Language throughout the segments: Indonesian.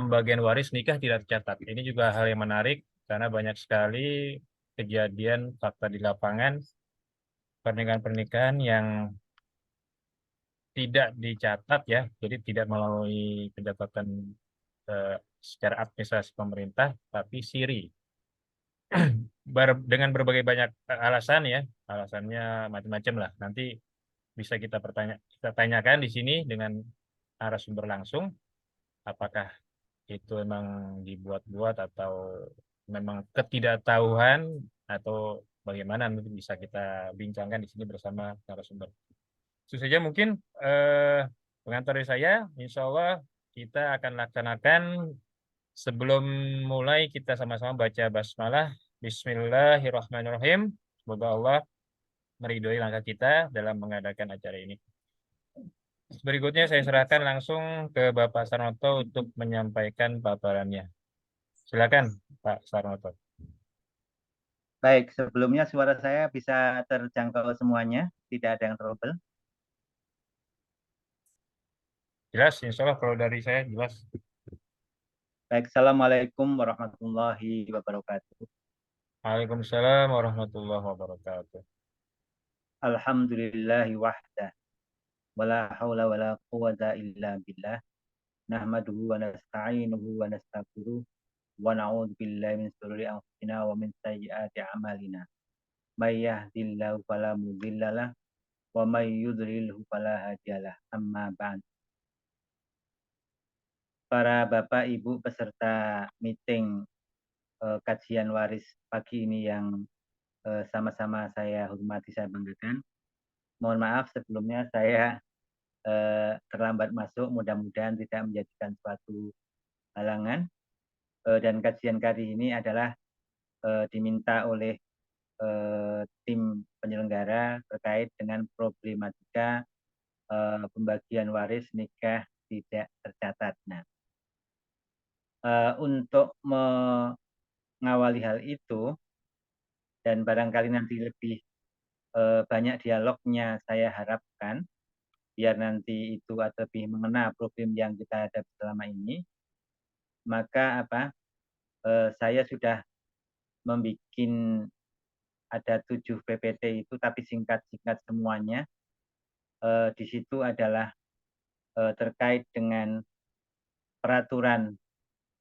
pembagian waris nikah tidak tercatat. Ini juga hal yang menarik karena banyak sekali kejadian fakta di lapangan pernikahan-pernikahan yang tidak dicatat ya, jadi tidak melalui pencatatan secara administrasi pemerintah, tapi siri. Dengan berbagai banyak alasan ya, alasannya macam-macam lah. Nanti bisa kita tanyakan di sini dengan narasumber langsung, apakah itu memang dibuat-buat atau memang ketidaktahuan atau bagaimana, nanti bisa kita bincangkan di sini bersama narasumber. Itu saja mungkin pengantar dari saya. Insya Allah kita akan laksanakan. Sebelum mulai kita sama-sama baca basmalah. Bismillahirrahmanirrahim. Semoga Allah meridhoi langkah kita dalam mengadakan acara ini. Berikutnya saya serahkan langsung ke Bapak Sarnoto untuk menyampaikan paparannya. Silakan Pak Sarnoto. Baik, sebelumnya suara saya bisa terjangkau semuanya, tidak ada yang trouble. Jelas, insya Allah kalau dari saya jelas. Baik, Assalamualaikum warahmatullahi wabarakatuh. Waalaikumsalam warahmatullahi wabarakatuh. Alhamdulillahi wahda, wala hawla wala quwata illa billah, nahmaduhu wa nasta'inuhu wa nastaghfiruh, wa na'udzu billahi min shururi anfusina wa min sayyiati a'malina. May yahdihillahu fala mudhillalah wa may yudlilhu fala hadiyalah. Amma ba'd. Para Bapak Ibu peserta meeting kajian waris pagi ini yang sama-sama saya hormati, saya banggakan. Mohon maaf sebelumnya saya terlambat masuk, mudah-mudahan tidak menjadikan suatu halangan. Dan kajian kali ini adalah diminta oleh tim penyelenggara terkait dengan problematika pembagian waris nikah tidak tercatat. Nah, untuk mengawali hal itu dan barangkali nanti lebih banyak dialognya saya harapkan, biar nanti itu lebih mengena problem yang kita hadapi selama ini, maka saya sudah membuat ada 7 PPT itu, tapi singkat-singkat semuanya. Di situ adalah terkait dengan peraturan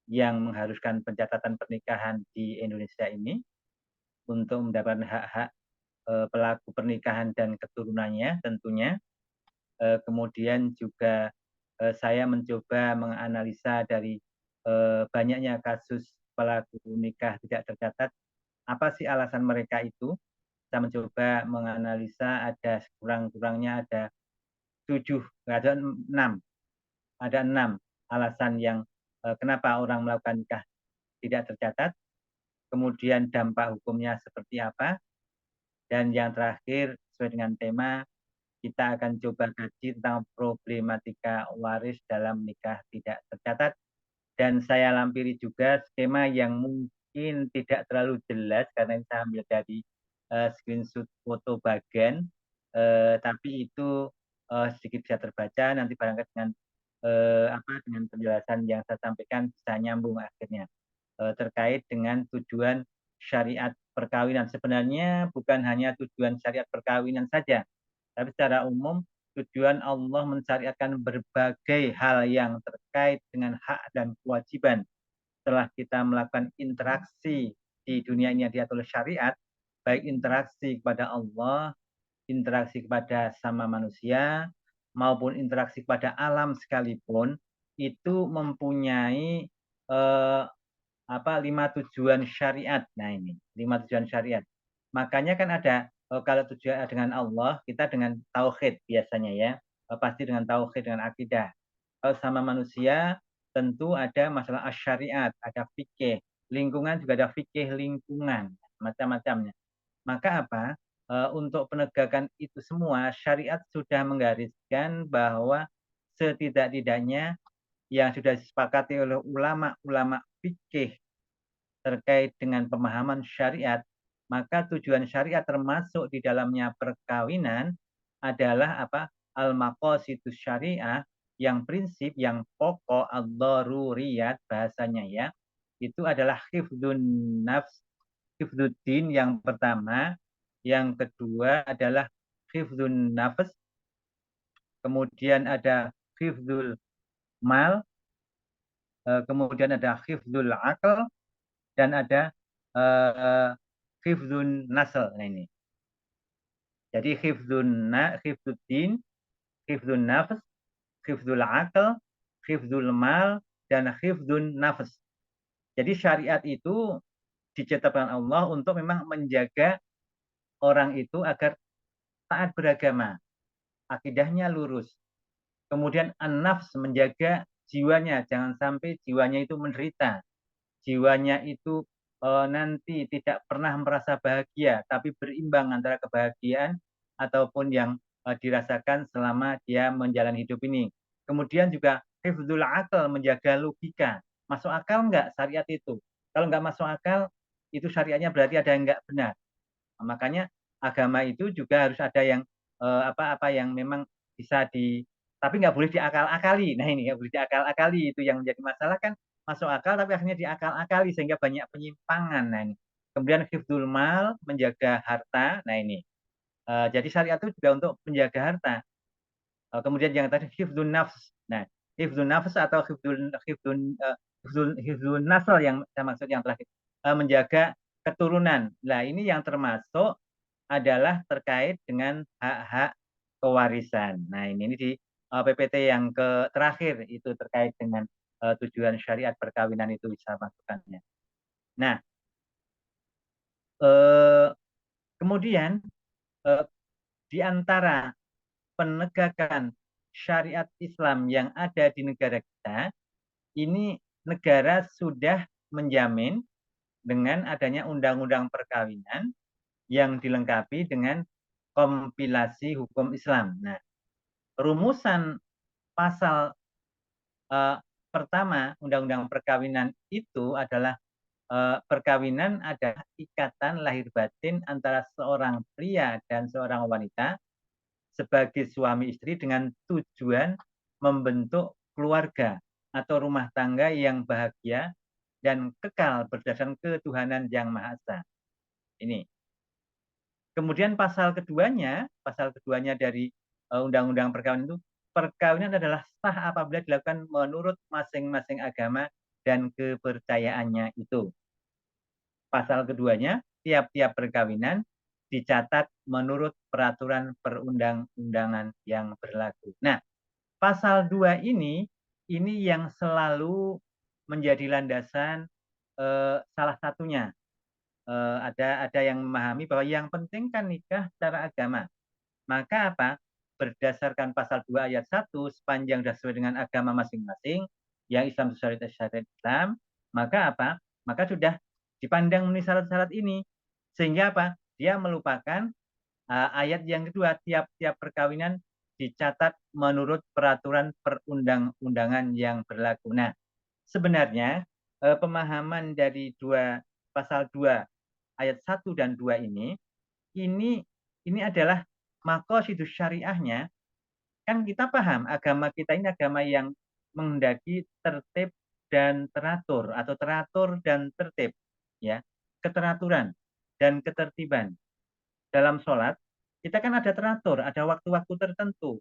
yang mengharuskan pencatatan pernikahan di Indonesia ini untuk mendapatkan hak-hak pelaku pernikahan dan keturunannya tentunya. Kemudian juga saya mencoba menganalisa dari banyaknya kasus pelaku nikah tidak tercatat, apa sih alasan mereka itu. Saya mencoba menganalisa, ada kurang-kurangnya ada 7, ada 6 alasan yang kenapa orang melakukan nikah tidak tercatat, kemudian dampak hukumnya seperti apa, dan yang terakhir sesuai dengan tema, kita akan coba kaji tentang problematika waris dalam nikah tidak tercatat. Dan saya lampiri juga skema yang mungkin tidak terlalu jelas karena saya ambil dari screenshot foto bagan, tapi itu sedikit bisa terbaca, nanti barangkali dengan penjelasan yang saya sampaikan bisa nyambung akhirnya. Terkait dengan tujuan syariat perkawinan. Sebenarnya bukan hanya tujuan syariat perkawinan saja, tapi secara umum tujuan Allah mensyariatkan berbagai hal yang terkait dengan hak dan kewajiban. Setelah kita melakukan interaksi di dunia ini yang diatur oleh syariat, baik interaksi kepada Allah, interaksi kepada sama manusia, maupun interaksi kepada alam sekalipun, itu mempunyai 5 tujuan syariat. Nah ini 5 tujuan syariat. Makanya kan ada kalau tujuan dengan Allah, kita dengan tauhid biasanya ya, pasti dengan tauhid, dengan akidah. Kalau sama manusia tentu ada masalah syariat, ada fikih, lingkungan juga ada fikih lingkungan, macam-macamnya. Maka untuk penegakan itu semua, syariat sudah menggariskan bahwa setidak-tidaknya yang sudah disepakati oleh ulama-ulama fikih terkait dengan pemahaman syariat, maka tujuan syariat termasuk di dalamnya perkawinan adalah al-maqasidus syariah, yang prinsip, yang pokok, ad-daruriyat bahasanya ya, itu adalah hifdzun nafs, hifdzuddin yang pertama, yang kedua adalah hifdzun nafs, kemudian ada hifdzul mal, kemudian ada hifdzul akal, dan ada hifdzun nasl. Nah ini. Jadi hifdzuddin, hifdzun nafs, hifdzul akal, hifdzul mal, dan hifdzun nafs. Jadi syariat itu diciptakan Allah untuk memang menjaga orang itu agar taat beragama, akidahnya lurus. Kemudian an-nafs menjaga jiwanya, jangan sampai jiwanya itu menderita. Jiwanya itu nanti tidak pernah merasa bahagia, tapi berimbang antara kebahagiaan ataupun yang dirasakan selama dia menjalani hidup ini. Kemudian juga hifdzul akal, menjaga logika. Masuk akal enggak syariat itu? Kalau enggak masuk akal, itu syariatnya berarti ada yang enggak benar. Nah, makanya agama itu juga harus ada yang apa-apa yang memang bisa tapi nggak boleh diakal-akali. Nah ini nggak boleh diakal-akali, itu yang menjadi masalah kan, masuk akal tapi akhirnya diakal-akali sehingga banyak penyimpangan. Nah ini. Kemudian hifdzul mal, menjaga harta. Nah ini. Jadi syariat itu juga untuk menjaga harta. Kemudian yang tadi hifdzun nafs. Nah, hifdzun nafs atau hifdzun nasl yang saya maksud yang terakhir, menjaga keturunan. Nah, ini yang termasuk adalah terkait dengan hak-hak pewarisan. Nah, ini di PPT yang terakhir itu terkait dengan tujuan syariat perkawinan itu bisa masukkannya. Nah, kemudian di antara penegakan syariat Islam yang ada di negara kita, ini negara sudah menjamin dengan adanya undang-undang perkawinan yang dilengkapi dengan kompilasi hukum Islam. Nah, rumusan pasal pertama Undang-Undang Perkawinan itu adalah perkawinan adalah ikatan lahir batin antara seorang pria dan seorang wanita sebagai suami istri dengan tujuan membentuk keluarga atau rumah tangga yang bahagia dan kekal berdasarkan ketuhanan yang Maha Esa. Ini. Kemudian pasal keduanya dari Undang-Undang Perkawinan itu, perkawinan adalah sah apabila dilakukan menurut masing-masing agama dan kepercayaannya itu. Pasal keduanya, tiap-tiap perkawinan dicatat menurut peraturan perundang-undangan yang berlaku. Nah, pasal 2 ini yang selalu menjadi landasan salah satunya. Ada yang memahami bahwa yang penting kan nikah secara agama. Maka apa? Berdasarkan pasal 2 ayat 1, sepanjang sudah sesuai dengan agama masing-masing, yang Islam sesuai syariat Islam, maka apa? Maka sudah dipandang memenuhi syarat-syarat ini. Sehingga apa? Dia melupakan ayat yang kedua, tiap-tiap perkawinan dicatat menurut peraturan perundang-undangan yang berlaku. Nah, sebenarnya pemahaman dari pasal 2 ayat 1 dan 2 ini adalah maqasidus syariahnya. Kan kita paham agama kita ini agama yang menghendaki tertib dan teratur, atau teratur dan tertib, ya, keteraturan dan ketertiban. Dalam sholat kita kan ada teratur, ada waktu-waktu tertentu,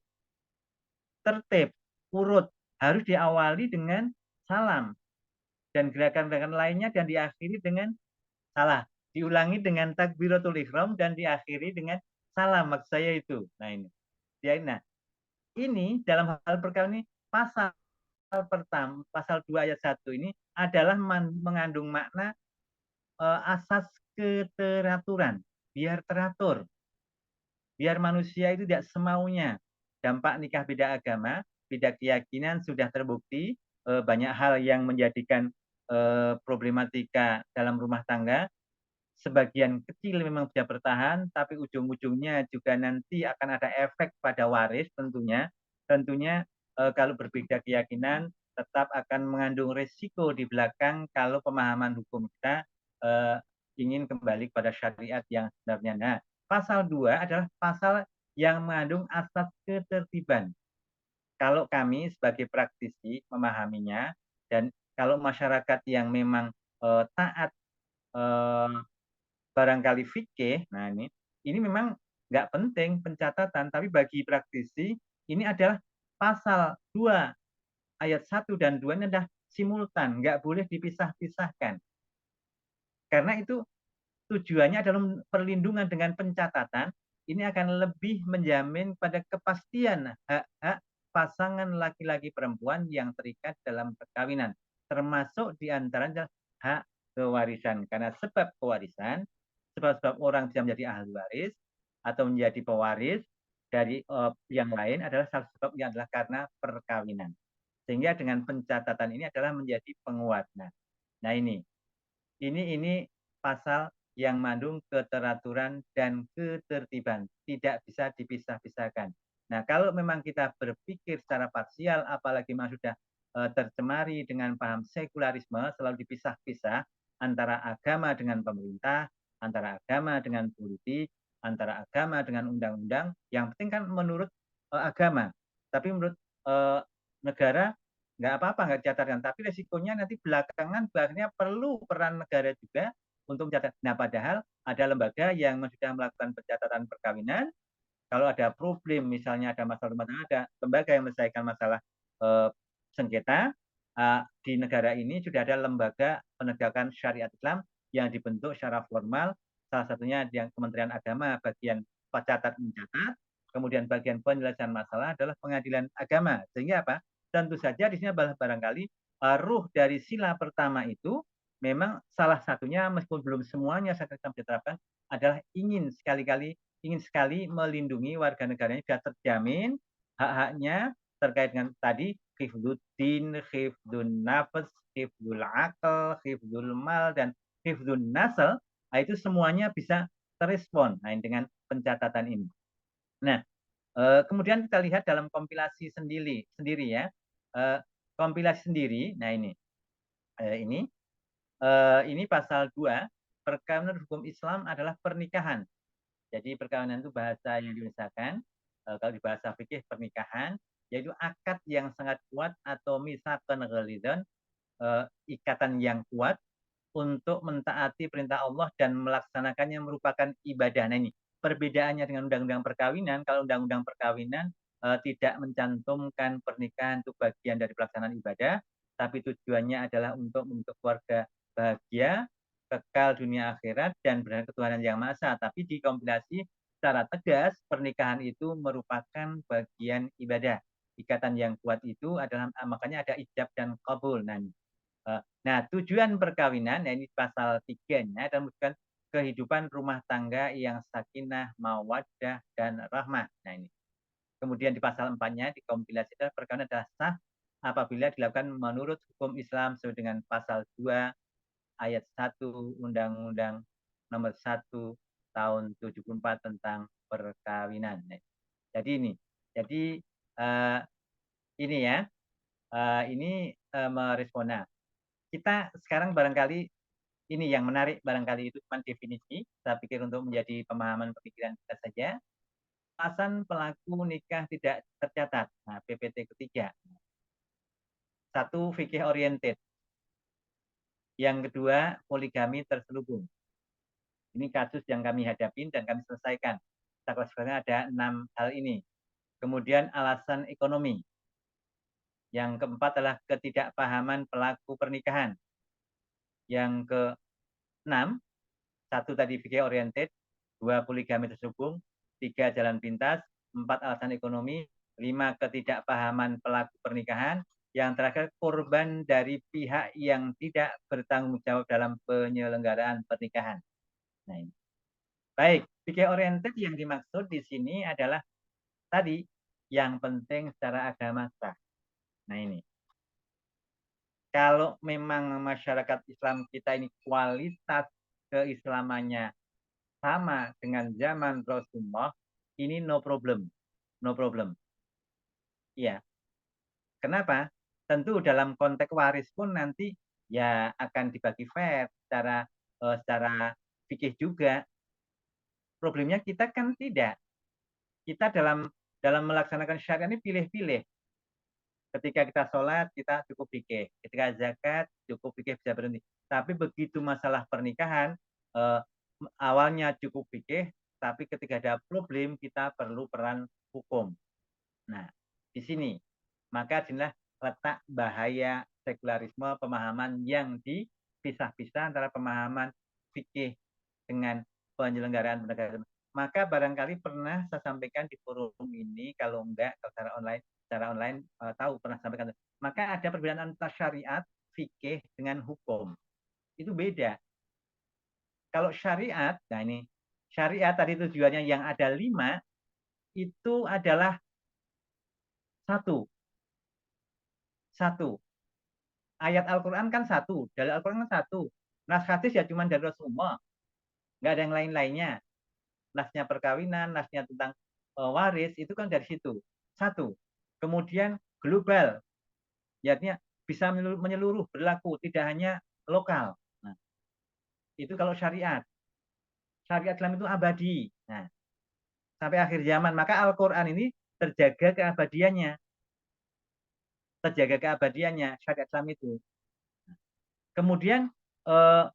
tertib, urut, harus diawali dengan salam dan gerakan-gerakan lainnya, dan diakhiri dengan diulangi dengan takbiratul ihram dan diakhiri dengan salam. Maksud saya itu. Nah ini. Nah, ini dalam hal perkawinan ini pasal pertama, pasal 2 ayat 1 ini adalah mengandung makna asas keteraturan. Biar teratur. Biar manusia itu tidak semaunya. Dampak nikah beda agama, beda keyakinan sudah terbukti, banyak hal yang menjadikan problematika dalam rumah tangga. Sebagian kecil memang bisa bertahan, tapi ujung-ujungnya juga nanti akan ada efek pada waris tentunya. Tentunya kalau berbeda keyakinan tetap akan mengandung resiko di belakang kalau pemahaman hukum kita ingin kembali pada syariat yang sebenarnya. Nah, pasal 2 adalah pasal yang mengandung asas ketertiban. kalau kami sebagai praktisi memahaminya, dan kalau masyarakat yang memang taat barangkali fikih, nah ini memang nggak penting pencatatan, tapi bagi praktisi ini adalah pasal 2 ayat 1 dan 2 ini adalah simultan, nggak boleh dipisah-pisahkan. Karena itu tujuannya adalah perlindungan. Dengan pencatatan, ini akan lebih menjamin pada kepastian hak-hak pasangan laki-laki perempuan yang terikat dalam perkawinan, termasuk diantaranya hak kewarisan. Karena sebab kewarisan, sebab-sebab orang bisa menjadi ahli waris atau menjadi pewaris dari yang lain adalah salah sebabnya adalah karena perkawinan. Sehingga dengan pencatatan ini adalah menjadi penguat. Nah ini pasal yang mengandung keteraturan dan ketertiban, tidak bisa dipisah-pisahkan. Nah, kalau memang kita berpikir secara parsial, apalagi memang sudah tercemari dengan paham sekularisme, selalu dipisah-pisah antara agama dengan pemerintah, antara agama dengan politik, antara agama dengan undang-undang. Yang penting kan menurut agama, tapi menurut negara nggak apa-apa, nggak dicatatkan. Tapi resikonya nanti belakangan bahkan perlu peran negara juga untuk mencatat. Nah, padahal ada lembaga yang sudah melakukan pencatatan perkawinan. Kalau ada problem, misalnya ada masalah rumah tangga, ada lembaga yang menyelesaikan masalah sengketa. Di negara ini sudah ada lembaga penegakan syariat Islam yang dibentuk secara formal. Salah satunya yang Kementerian Agama bagian pencatat mencatat, kemudian bagian penyelesaian masalah adalah Pengadilan Agama. Sehingga apa? Tentu saja di sini barangkali ruh dari sila pertama itu memang salah satunya, meskipun belum semuanya saya diterapkan, adalah ingin sekali melindungi warga negaranya biar terjamin hak-haknya terkait dengan tadi hifdzuddin, hifdzun nafs, hifdzul akal, hifdzul mal, dan hifdzun nasl. Nah, itu semuanya bisa terrespon dengan pencatatan ini. Nah, kemudian kita lihat dalam kompilasi sendiri ya. Kompilasi sendiri, nah ini pasal 2, perkawinan hukum Islam adalah pernikahan. Jadi perkawinan itu bahasa yang diusahakan, kalau di bahasa fikih pernikahan, yaitu akad yang sangat kuat atau misaqan ghalidhan, ikatan yang kuat untuk mentaati perintah Allah dan melaksanakannya merupakan ibadah. Nah ini perbedaannya dengan undang-undang perkawinan. Kalau undang-undang perkawinan tidak mencantumkan pernikahan itu bagian dari pelaksanaan ibadah, tapi tujuannya adalah untuk membentuk keluarga bahagia, kekal dunia akhirat, dan berada ketuhanan yang Maha Esa. Tapi dikompilasi secara tegas, pernikahan itu merupakan bagian ibadah. Ikatan yang kuat itu adalah, makanya ada ijab dan qabul. Nah, tujuan perkawinan, ini pasal 3-nya, adalah mewujudkan kehidupan rumah tangga yang sakinah, mawaddah, dan rahmah. Nah, ini. Kemudian di pasal 4-nya, dikompilasi adalah perkawinan adalah sah apabila dilakukan menurut hukum Islam sesuai dengan pasal 2 ayat 1 Undang-Undang nomor 1 tahun 74 tentang perkawinan. Nah, jadi ini. Jadi ini ya. Ini merespona. Kita sekarang barangkali ini yang menarik, barangkali itu cuma definisi, saya pikir untuk menjadi pemahaman pemikiran kita saja. Alasan pelaku nikah tidak tercatat. Nah, PPT ketiga. Satu, fikih oriented. Yang kedua, poligami terselubung. Ini kasus yang kami hadapin dan kami selesaikan. Kita klasifikasikan ada 6 hal ini. Kemudian alasan ekonomi. Yang keempat adalah ketidakpahaman pelaku pernikahan. Yang keenam, satu tadi fikih oriented, 2 poligami terselubung, 3 jalan pintas, 4 alasan ekonomi, 5 ketidakpahaman pelaku pernikahan, yang terakhir korban dari pihak yang tidak bertanggung jawab dalam penyelenggaraan pernikahan. Nah, ini. Baik, fikih oriented yang dimaksud di sini adalah tadi yang penting secara agama sah. Nah, ini. Kalau memang masyarakat Islam kita ini kualitas keislamannya sama dengan zaman Rasulullah, ini no problem. No problem. Iya. Kenapa? Tentu dalam konteks waris pun nanti ya akan dibagi fair secara fikih juga. Problemnya kita kan tidak. Kita dalam melaksanakan syariat ini pilih-pilih. Ketika kita sholat, kita cukup fikih. Ketika zakat, cukup fikih bisa berhenti. Tapi begitu masalah pernikahan, awalnya cukup fikih, tapi ketika ada problem, kita perlu peran hukum. Nah, di sini maka inilah letak bahaya sekularisme, pemahaman yang dipisah-pisah antara pemahaman fikih dengan penyelenggaraan penegakan. Maka barangkali pernah saya sampaikan di forum ini, kalau enggak secara online tahu pernah sampaikan. Maka ada perbedaan antara syariat, fikih dengan hukum. Itu beda. Kalau syariat, nah ini syariat tadi tujuannya yang ada 5 itu adalah satu, satu. Ayat Al-Quran kan satu, dari Al-Quran kan satu. Nas hadis ya cuma dari Rasulullah, nggak ada yang lain-lainnya. Nasnya perkawinan, nasnya tentang waris, itu kan dari situ. Satu. Kemudian global, ya artinya bisa menyeluruh, berlaku, tidak hanya lokal. Nah, itu kalau syariat. Syariat Islam itu abadi. Nah, sampai akhir zaman. Maka Al-Quran ini terjaga keabadiannya. Terjaga keabadiannya, syariat Islam itu. Kemudian eh,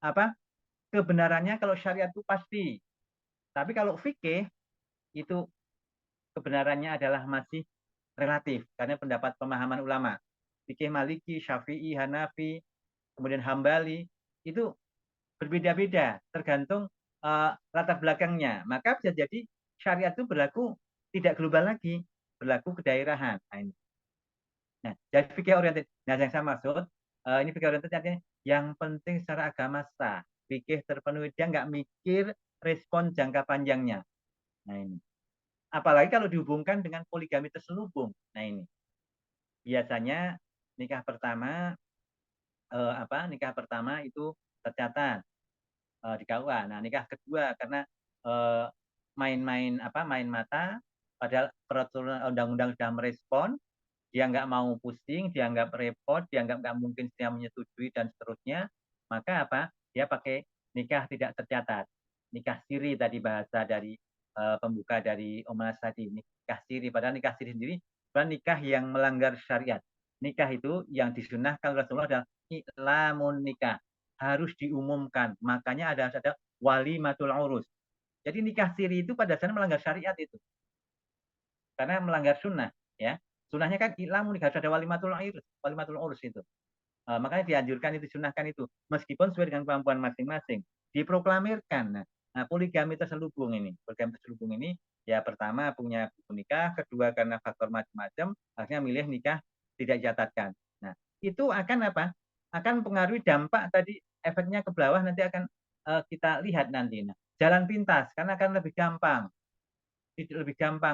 apa kebenarannya kalau syariat itu pasti. Tapi kalau fikih itu kebenarannya adalah masih relatif karena pendapat pemahaman ulama. Fikih Maliki, Syafi'i, Hanafi, kemudian Hambali itu berbeda-beda tergantung latar belakangnya. Maka bisa jadi syariat itu berlaku tidak global lagi, berlaku kedaerahan. Nah, ini. Nah, jadi fikih oriented. Nah, yang saya maksud ini fikih oriented artinya yang penting secara agama sah. Fikih terpenuhi, dia nggak mikir respon jangka panjangnya. Nah, ini. Apalagi kalau dihubungkan dengan poligami terselubung. Nah, ini. Biasanya nikah pertama nikah pertama itu tercatat di KUA. Nah, nikah kedua karena main mata padahal peraturan undang-undang sudah merespon, dia nggak mau pusing, dia nggak repot, dia nggak mungkin dia menyetujui dan seterusnya, maka apa? Dia pakai nikah tidak tercatat, nikah siri tadi bahasa dari pembuka dari Om Mas tadi, nikah siri. Padahal nikah siri sendiri bukan nikah yang melanggar syariat. Nikah itu yang disunahkan Rasulullah adalah ilamun nikah, harus diumumkan. Makanya ada walimatul urus. Jadi nikah siri itu pada dasarnya melanggar syariat itu, karena melanggar sunnah, ya. Sunnahnya kan ilamun nikah, harus ada walimatul urus itu. Makanya dianjurkan itu, sunahkan itu, meskipun sesuai dengan kemampuan masing-masing, diproklamirkan. Nah, poligami terselubung ini, ya pertama punya buku nikah, kedua karena faktor macam-macam, akhirnya milih nikah tidak dicatatkan. Nah, itu akan apa? Akan pengaruhi dampak tadi, efeknya ke bawah nanti akan kita lihat nanti. Nah, jalan pintas, karena akan lebih gampang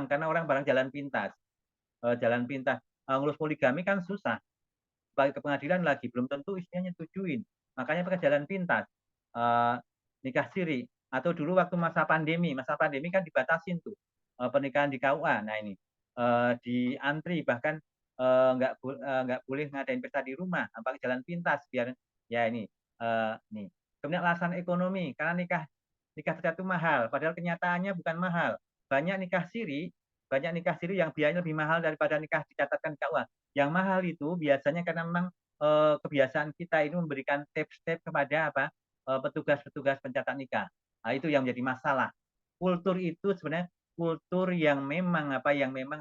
karena orang barang jalan pintas. Jalan pintas, ngurus poligami kan susah, balik ke pengadilan lagi belum tentu istrinya nyetujuin, makanya pakai jalan pintas, nikah siri. Atau dulu waktu masa pandemi kan dibatasin tuh pernikahan di KUA. Nah, ini di antri, bahkan nggak boleh ngadain pesta di rumah, pakai jalan pintas biar ya ini nih. Kemudian alasan ekonomi, karena nikah tercatat itu mahal, padahal kenyataannya bukan mahal. Banyak nikah siri yang biayanya lebih mahal daripada nikah dicatatkan di KUA. Yang mahal itu biasanya karena memang kebiasaan kita ini memberikan step-step kepada petugas-petugas pencatat nikah. Nah, itu yang menjadi masalah. Kultur itu sebenarnya kultur yang memang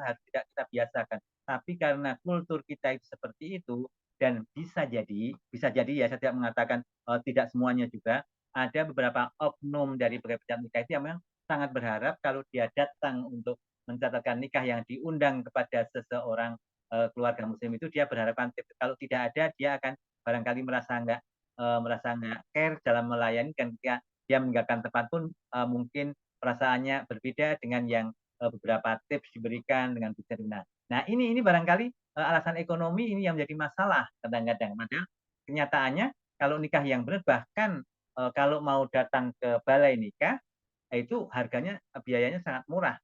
harus tidak kita biasakan. Tapi karena kultur kita itu seperti itu, dan bisa jadi ya, saya tidak mengatakan tidak semuanya juga, ada beberapa oknum dari pencatat nikah itu yang memang sangat berharap kalau dia datang untuk mencatatkan nikah yang diundang kepada seseorang keluarga muslim itu, dia berharapan kalau tidak ada dia akan barangkali merasa nggak care dalam melayani, dan ketika dia meninggalkan tempat pun mungkin perasaannya berbeda dengan yang beberapa tips diberikan dengan bicara. Nah, ini barangkali alasan ekonomi ini yang menjadi masalah kadang-kadang. Padahal kenyataannya kalau nikah yang benar, bahkan kalau mau datang ke balai nikah itu harganya, biayanya sangat murah,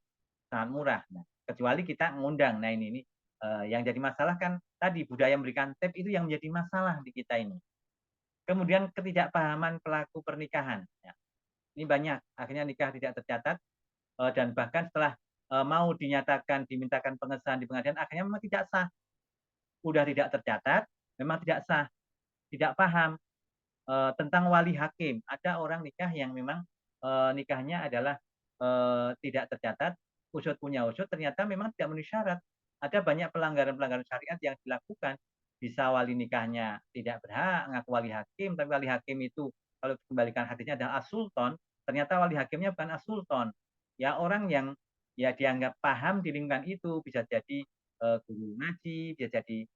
sangat murah. Nah, kecuali kita ngundang. Nah, ini yang jadi masalah kan tadi budaya memberikan tip itu yang menjadi masalah di kita ini. Kemudian ketidakpahaman pelaku pernikahan. Ya, ini banyak, akhirnya nikah tidak tercatat, dan bahkan setelah mau dimintakan pengesahan di pengadilan, akhirnya memang tidak sah. udah tidak tercatat, memang tidak sah, tidak paham tentang wali hakim. Ada orang nikah yang memang nikahnya adalah tidak tercatat, usut punya usut, ternyata memang tidak memenuhi syarat. Ada banyak pelanggaran-pelanggaran syariat yang dilakukan. Bisa wali nikahnya tidak berhak, ngaku wali hakim, tapi wali hakim itu kalau dikembalikan hadisnya adalah as-sultan, ternyata wali hakimnya bukan as-sultan. Ya orang yang ya dianggap paham di lingkungan itu, bisa jadi guru ngaji, bisa jadi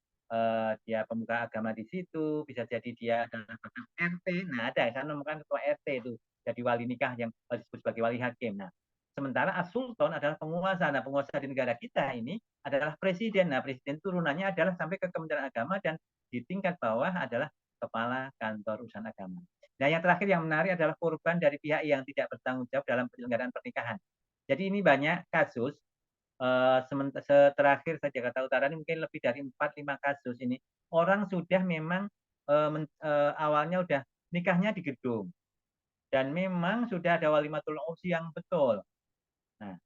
dia pemuka agama di situ, bisa jadi dia adalah RT. Nah, ada saya menemukan ketua RT itu jadi wali nikah yang disebut sebagai wali hakim. Nah, sementara as-sultan adalah penguasa. Nah, penguasa di negara kita ini adalah presiden. Nah, presiden turunannya adalah sampai ke Kementerian Agama dan di tingkat bawah adalah kepala kantor urusan agama. Nah, yang terakhir yang menarik adalah korban dari pihak yang tidak bertanggung jawab dalam penyelenggaraan pernikahan. Jadi ini banyak kasus terakhir saya Jakarta Utara ini mungkin lebih dari 4-5 kasus ini orang sudah memang awalnya udah nikahnya di gedung dan memang sudah ada walimatul ursi yang betul. Nah,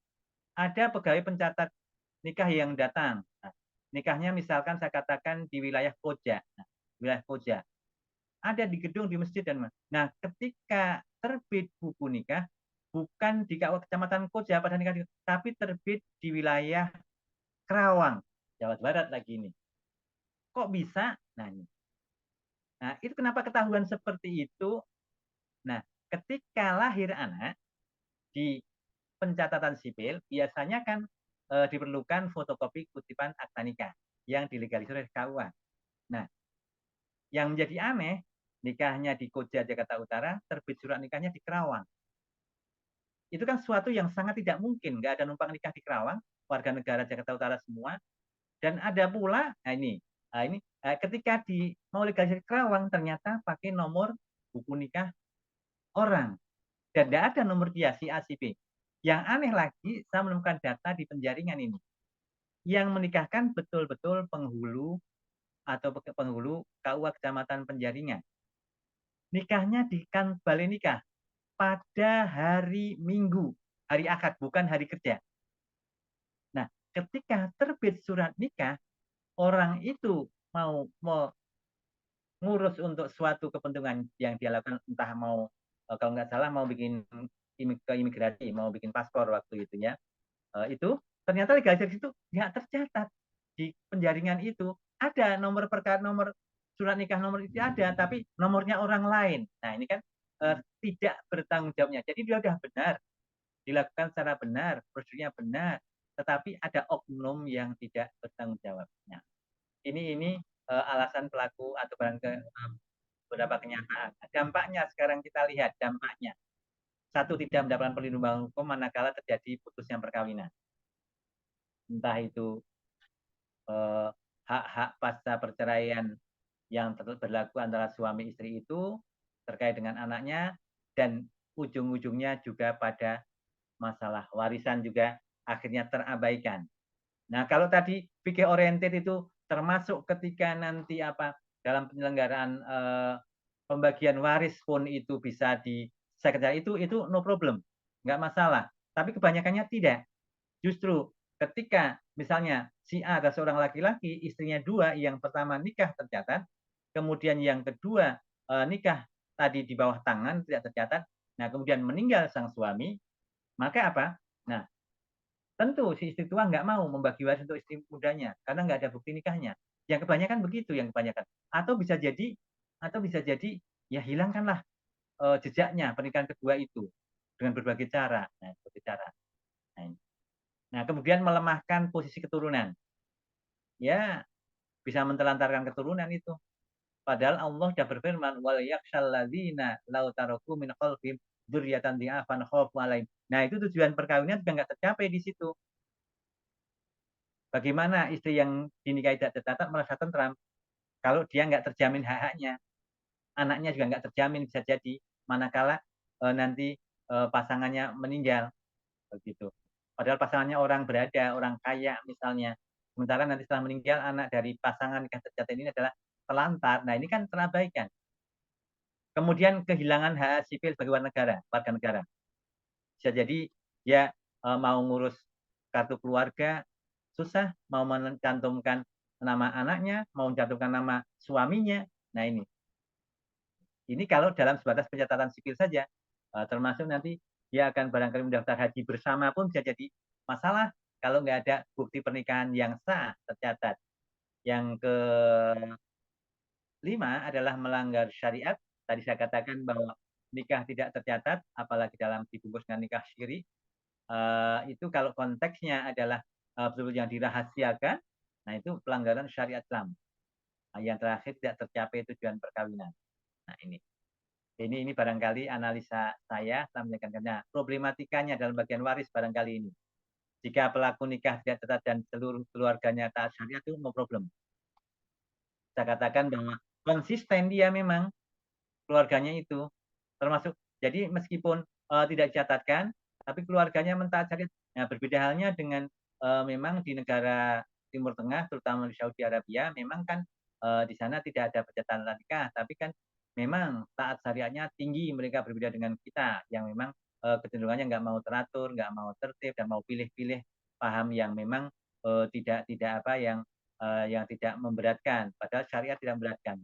ada pegawai pencatat nikah yang datang. Nah, nikahnya misalkan saya katakan di wilayah Koja. Nah, wilayah Koja. Ada di gedung di masjid dan nah ketika terbit buku nikah bukan di kecamatan Koja pada nikah tapi terbit di wilayah Kerawang, Jawa Barat lagi ini. Kok bisa? Nah, itu kenapa ketahuan seperti itu? Nah, ketika lahir anak di pencatatan sipil, biasanya kan diperlukan fotokopi kutipan akta nikah yang dilegalisir oleh KUA. Nah, yang menjadi aneh, nikahnya di Koja Jakarta Utara, terbit surat nikahnya di Kerawang. Itu kan sesuatu yang sangat tidak mungkin, nggak ada numpang nikah di Kerawang, warga negara Jakarta Utara semua, dan ada pula, ini ketika di mau legalisir Kerawang ternyata pakai nomor buku nikah orang dan tidak ada nomor dia si A si B. Yang aneh lagi saya menemukan data di penjaringan ini yang menikahkan betul-betul penghulu atau penghulu KUA Kecamatan Penjaringan. Nikahnya di balai nikah pada hari Minggu, hari Akad bukan hari kerja. Nah, ketika terbit surat nikah, orang itu mau ngurus untuk suatu kepentingan yang dia lakukan, entah mau kalau nggak salah mau bikin ke imigrasi, mau bikin paspor waktu itu ya, itu ternyata legalisasi itu nggak tercatat di penjaringan itu. Ada nomor perkara, nomor surat nikah nomor itu ada, tapi nomornya orang lain. Nah ini kan tidak bertanggung jawabnya. Jadi dia sudah benar, dilakukan secara benar, prosedurnya benar, tetapi ada oknum yang tidak bertanggung jawab. Nah, ini alasan pelaku atau beberapa kenyataan. Dampaknya sekarang kita lihat dampaknya. Satu, tidak mendapatkan perlindungan hukum manakala terjadi putusnya perkawinan. Entah itu hak-hak pasca perceraian yang berlaku antara suami istri itu terkait dengan anaknya dan ujung-ujungnya juga pada masalah warisan juga akhirnya terabaikan. Nah, kalau tadi fikih oriented itu termasuk ketika nanti dalam penyelenggaraan pembagian waris pun itu bisa di sekretariat itu no problem, nggak masalah. Tapi kebanyakannya tidak. Justru ketika misalnya si A ada seorang laki-laki, istrinya 2, yang pertama nikah tercatat, kemudian yang kedua nikah tadi di bawah tangan tidak tercatat, nah kemudian meninggal sang suami, maka apa? Nah, tentu si istri tua nggak mau membagi waris untuk istri mudanya karena nggak ada bukti nikahnya. Yang kebanyakan begitu, yang kebanyakan. Atau bisa jadi ya hilangkanlah jejaknya pernikahan kedua itu dengan berbagai cara. Nah, berbagai cara. Nah, kemudian melemahkan posisi keturunan. Ya, bisa mentelantarkan keturunan itu. Padahal Allah sudah berfirman, wal yakshalladzina law taraku min khalfihim dzurriatan di'afan khafu alaihim. Nah, itu tujuan perkawinan juga nggak tercapai di situ. Bagaimana istri yang dinikahi tidak tercatat merasa tentram kalau dia nggak terjamin hak-haknya, anaknya juga nggak terjamin bisa jadi manakala nanti pasangannya meninggal begitu. Padahal pasangannya orang berada, orang kaya misalnya. Sementara nanti setelah meninggal anak dari pasangan nikah tercatat ini adalah telantar. Nah ini kan terabaikan. Kemudian kehilangan hak sipil sebagai warga negara. Bisa jadi dia mau ngurus kartu keluarga susah, mau mencantumkan nama anaknya, mau mencantumkan nama suaminya. Nah ini kalau dalam sebatas pencatatan sipil saja, termasuk nanti dia akan barangkali mendaftar haji bersama pun bisa jadi masalah kalau nggak ada bukti pernikahan yang sah tercatat. Yang kelima adalah melanggar syariat. Tadi saya katakan bahwa nikah tidak tercatat, apalagi dalam dibungkus dengan nikah syiri. Itu kalau konteksnya adalah betul yang dirahasiakan, nah itu pelanggaran syariat Islam. Yang terakhir tidak tercapai tujuan perkawinan. Nah ini barangkali analisa saya telah menyampaikannya. Problematikanya dalam bagian waris barangkali ini. Jika pelaku nikah tidak tercatat dan seluruh keluarganya taat syariat itu no problem. Saya katakan bahwa konsisten dia memang keluarganya itu termasuk. Jadi meskipun tidak dicatatkan, tapi keluarganya mentaat syariat. Nah, berbeda halnya dengan memang di negara Timur Tengah, terutama di Saudi Arabia, memang kan di sana tidak ada pencatatan nikah, tapi kan memang taat syariatnya tinggi. Mereka berbeda dengan kita yang memang kecenderungannya nggak mau teratur, nggak mau tertib, dan mau pilih-pilih paham yang memang tidak apa yang tidak memberatkan. Padahal syariat tidak memberatkan.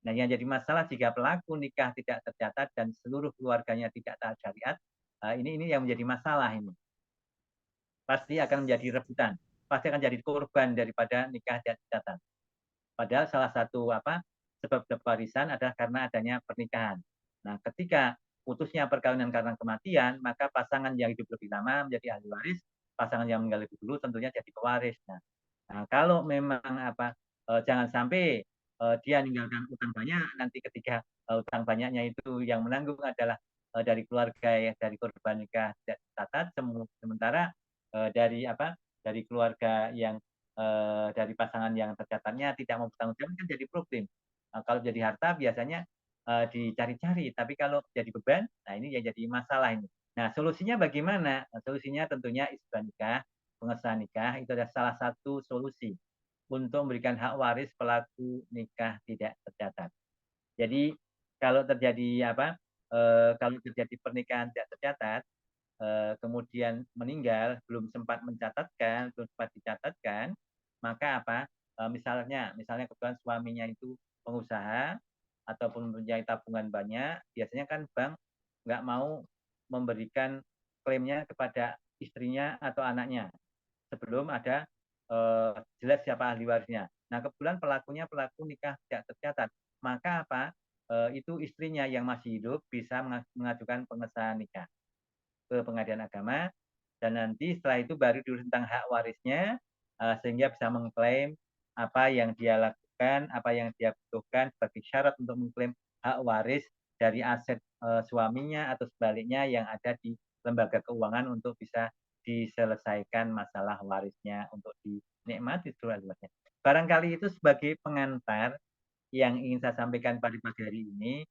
Nah, yang jadi masalah jika pelaku nikah tidak tercatat dan seluruh keluarganya tidak taat syariat, ini yang menjadi masalah ini. Pasti akan menjadi rebutan, pasti akan jadi korban daripada nikah tidak tercatat. Padahal salah satu sebab warisan adalah karena adanya pernikahan. Nah, ketika putusnya perkawinan karena kematian, maka pasangan yang hidup lebih lama menjadi ahli waris, pasangan yang meninggal lebih dulu tentunya jadi pewaris. Nah, kalau memang jangan sampai dia meninggalkan utang banyak, nanti ketika utang banyaknya itu yang menanggung adalah dari keluarga dari korban nikah tidak tercatat, sementara dari keluarga yang dari pasangan yang tercatatnya tidak mau bertanggung jawab kan jadi problem. Kalau jadi harta biasanya dicari-cari, tapi kalau jadi beban, nah ini yang jadi masalah ini. Nah, solusinya bagaimana? Solusinya tentunya isbah nikah, pengesahan nikah itu adalah salah satu solusi untuk memberikan hak waris pelaku nikah tidak tercatat. Jadi kalau terjadi kalau terjadi pernikahan tidak tercatat, kemudian meninggal belum sempat mencatatkan, belum sempat dicatatkan, maka misalnya kebetulan suaminya itu pengusaha ataupun mempunyai tabungan banyak, biasanya kan bank nggak mau memberikan klaimnya kepada istrinya atau anaknya sebelum ada jelas siapa ahli warisnya. Nah, kebetulan pelakunya pelaku nikah tidak tercatat, maka itu istrinya yang masih hidup bisa mengajukan pengesahan nikah ke pengadilan agama, dan nanti setelah itu baru diurus tentang hak warisnya, sehingga bisa mengklaim apa yang dia lakukan, apa yang dia butuhkan sebagai syarat untuk mengklaim hak waris dari aset suaminya atau sebaliknya yang ada di lembaga keuangan untuk bisa diselesaikan masalah warisnya untuk dinikmati seluruh luasnya. Barangkali itu sebagai pengantar yang ingin saya sampaikan pada pagi hari ini,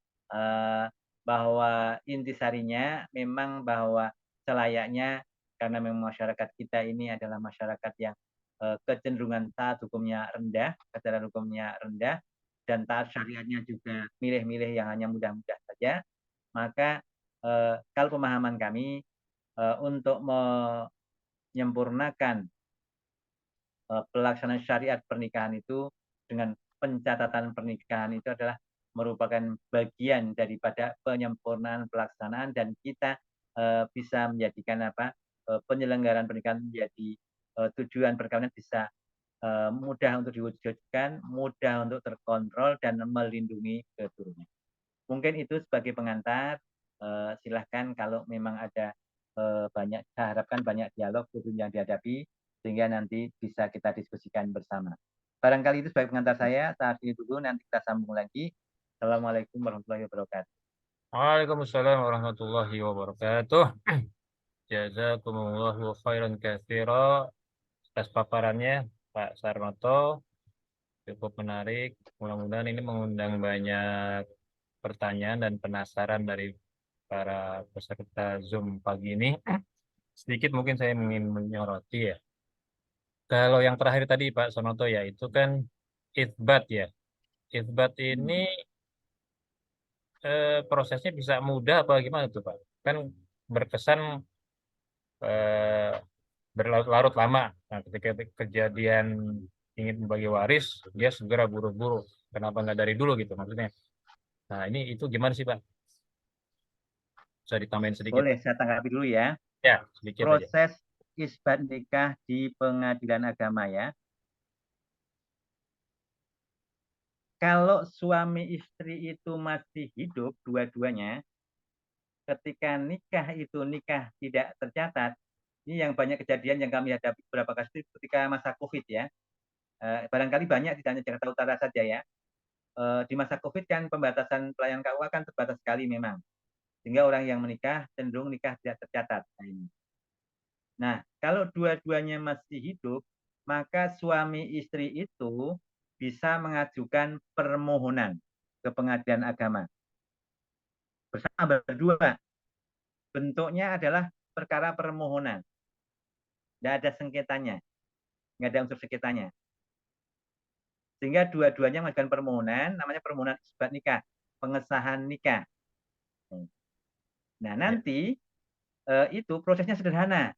bahwa intisarinya memang bahwa selayaknya karena memang masyarakat kita ini adalah masyarakat yang kecenderungan taat hukumnya rendah, kesadaran hukumnya rendah, dan taat syariatnya juga milih-milih yang hanya mudah-mudah saja, maka kalau pemahaman kami untuk menyempurnakan pelaksanaan syariat pernikahan itu dengan pencatatan pernikahan itu adalah merupakan bagian daripada penyempurnaan pelaksanaan, dan kita bisa menjadikan penyelenggaraan pernikahan menjadi tujuan perkawinan bisa mudah untuk diwujudkan, mudah untuk terkontrol dan melindungi keturunannya. Mungkin itu sebagai pengantar. Silahkan kalau memang ada saya harapkan banyak dialog yang dihadapi sehingga nanti bisa kita diskusikan bersama. Barangkali itu sebagai pengantar saya. Saat ini dulu, nanti kita sambung lagi. Assalamualaikum warahmatullahi wabarakatuh. Waalaikumsalam warahmatullahi wabarakatuh. Jazakumullahu khairan katsira atas paparannya Pak Sarnoto. Cukup menarik. Mudah-mudahan ini mengundang banyak pertanyaan dan penasaran dari para peserta Zoom pagi ini. Sedikit mungkin saya ingin menyoroti ya. Kalau yang terakhir tadi Pak Sarnoto ya, itu kan itsbat ya. Itsbat ini prosesnya bisa mudah apa gimana tuh Pak? Kan berkesan eh, berlarut-larut lama. Nah, ketika kejadian ingin membagi waris, dia segera buru-buru. Kenapa nggak dari dulu gitu maksudnya? Nah, ini itu gimana sih, Pak? Bisa ditambahin sedikit? Boleh saya tanggapi dulu ya. Ya, sedikit aja. Proses isbat nikah di pengadilan agama ya. Kalau suami istri itu masih hidup dua-duanya, ketika nikah itu nikah tidak tercatat, ini yang banyak kejadian yang kami hadapi beberapa kasus ketika masa COVID ya. Barangkali banyak tidak hanya Jakarta Utara saja ya. Di masa COVID kan pembatasan pelayanan KUA kan terbatas sekali memang. Sehingga orang yang menikah cenderung nikah tidak tercatat. Nah, kalau dua-duanya masih hidup, maka suami istri itu bisa mengajukan permohonan ke pengadilan agama bersama berdua. Bentuknya adalah perkara permohonan. Tidak ada sengketanya, nggak ada unsur sengketanya. Sehingga dua-duanya mengajukan permohonan, namanya permohonan isbat nikah, pengesahan nikah. Nah, Ya. nanti itu prosesnya sederhana.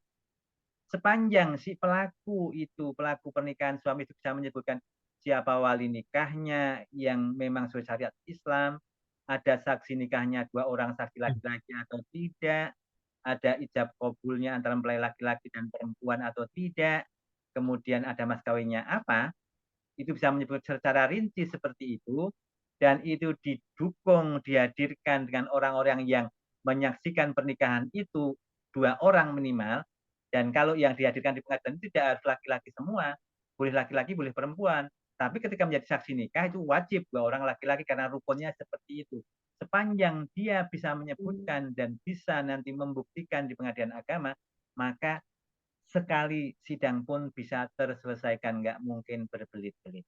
Sepanjang si pelaku itu, pelaku pernikahan suami itu bisa menyebutkan siapa wali nikahnya yang memang sesuai syariat Islam, ada saksi nikahnya 2 orang saksi laki-laki atau tidak, ada ijab kabulnya antara mempelai laki-laki dan perempuan atau tidak, kemudian ada mas kawinnya apa, itu bisa menyebut secara rinci seperti itu, dan itu didukung, dihadirkan dengan orang-orang yang menyaksikan pernikahan itu 2 orang minimal, dan kalau yang dihadirkan di pengadilan tidak harus laki-laki semua, boleh laki-laki, boleh perempuan. Tapi ketika menjadi saksi nikah itu wajib 2 orang laki-laki karena rukunnya seperti itu. Sepanjang dia bisa menyebutkan dan bisa nanti membuktikan di pengadilan agama, maka sekali sidang pun bisa terselesaikan, nggak mungkin berbelit-belit.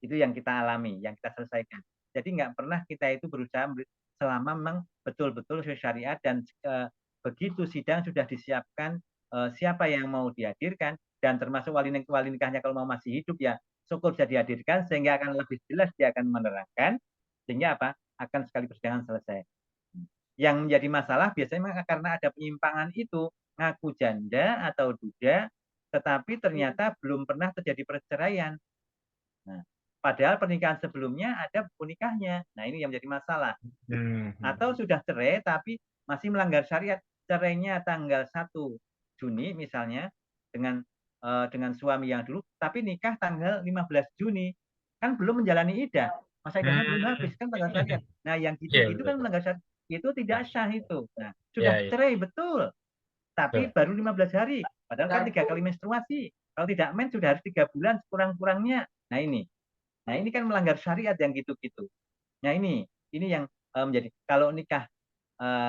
Itu yang kita alami, yang kita selesaikan. Jadi nggak pernah kita itu berusaha selama memang betul-betul sesuai syariat dan begitu sidang sudah disiapkan siapa yang mau dihadirkan dan termasuk wali nikahnya kalau mau masih hidup ya syukur bisa dihadirkan sehingga akan lebih jelas dia akan menerangkan sehingga apa akan sekali persidangan selesai. Yang menjadi masalah biasanya karena ada penyimpangan itu ngaku janda atau duda tetapi ternyata belum pernah terjadi perceraian. Nah, padahal pernikahan sebelumnya ada buku nikahnya. Nah, ini yang menjadi masalah. Atau sudah cerai tapi masih melanggar syariat. Cerainya tanggal 1 Juni misalnya dengan suami yang dulu, tapi nikah tanggal 15 Juni. Kan belum menjalani iddah. Masa iddahnya belum habis, kan tanggal syariat. Nah, yang Iya, gitu-gitu kan betul. melanggar syariat. Itu tidak sah itu. Nah, Iya, sudah iya, cerai, betul. Tapi betul. baru 15 hari. Padahal kan 3 kali menstruasi. Kalau tidak men sudah harus 3 bulan kurang-kurangnya. Nah, ini. Nah, ini kan melanggar syariat yang gitu-gitu. Nah, ini yang menjadi kalau nikah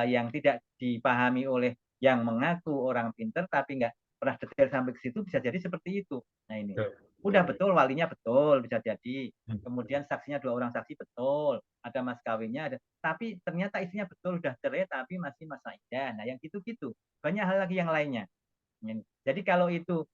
yang tidak dipahami oleh yang mengaku orang pinter tapi nggak pernah detail sampai ke situ bisa jadi seperti itu. Nah, ini. Udah betul walinya betul bisa jadi. Kemudian saksinya 2 orang saksi betul, ada mas kawinnya ada. Tapi ternyata istrinya betul udah cerai tapi masih masa iddah. Nah, yang gitu-gitu. Banyak hal lagi yang lainnya. Jadi kalau itu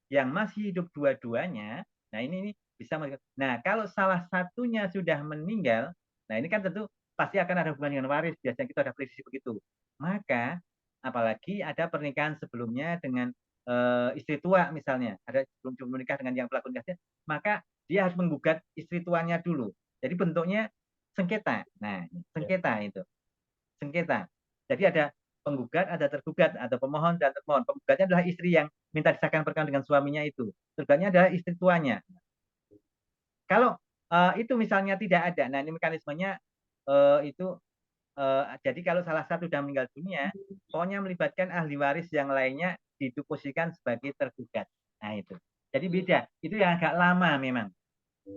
yang masih hidup dua-duanya, nah ini bisa. Nah, kalau salah satunya sudah meninggal, nah ini kan tentu pasti akan ada hubungan dengan waris. Biasanya kita ada prediksi begitu. Maka apalagi ada pernikahan sebelumnya dengan istri tua misalnya, ada sebelum menikah dengan yang pelaku nikahnya, maka dia harus menggugat istri tuanya dulu. Jadi bentuknya sengketa. Nah, sengketa itu. Sengketa. Jadi ada penggugat, ada tergugat, atau pemohon dan termohon. Penggugatnya adalah istri yang minta disahkan perkara dengan suaminya itu. Tergugatnya adalah istri tuanya. Kalau itu misalnya tidak ada, nah ini mekanismenya itu jadi kalau salah satu sudah meninggal dunia, pokoknya melibatkan ahli waris yang lainnya diposisikan sebagai tergugat. Nah itu. Jadi beda. Itu yang agak lama memang.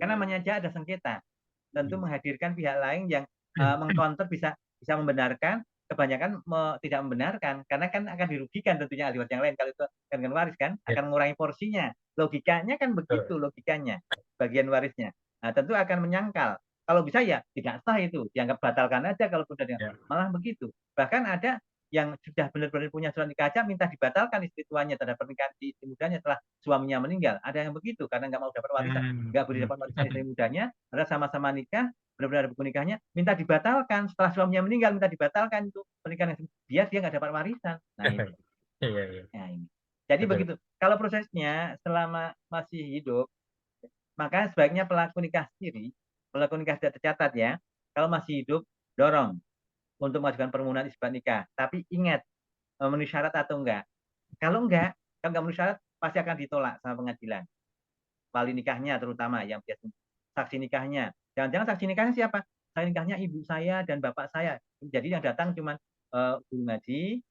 Karena namanya aja ada sengketa. Tentu menghadirkan pihak lain yang mengcounter bisa bisa membenarkan, kebanyakan tidak membenarkan karena kan akan dirugikan tentunya ahli waris yang lain kalau itu dengan waris kan Ya, akan mengurangi porsinya. Logikanya kan begitu betul. logikanya bagian warisnya. Nah, tentu akan menyangkal. Kalau bisa ya tidak sah itu, dianggap batalkan aja kalau sudah Ya. malah begitu. Bahkan ada yang sudah benar-benar punya surat nikah aja minta dibatalkan istri tuanya terhadap pernikahan di istri mudanya setelah suaminya meninggal. Ada yang begitu karena nggak mau dapat warisan, nggak boleh dapat warisan istri mudanya, karena sama-sama nikah, benar-benar ada buku nikahnya, minta dibatalkan setelah suaminya meninggal, minta dibatalkan itu pernikahan biar dia nggak dapat warisan. Nah itu, Iya, iya. nah ini. Jadi betul. begitu. Kalau prosesnya selama masih hidup, maka sebaiknya pelaku nikah sendiri, pelaku nikah tidak tercatat ya, kalau masih hidup, dorong untuk mengajukan permohonan isbat nikah. Tapi ingat, memenuhi syarat atau enggak. Kalau enggak memenuhi syarat, pasti akan ditolak sama pengadilan. Wali nikahnya terutama yang biasa saksi nikahnya. Jangan-jangan saksi nikahnya siapa? Saksi nikahnya ibu saya dan bapak saya. Jadi yang datang cuma guru ngaji,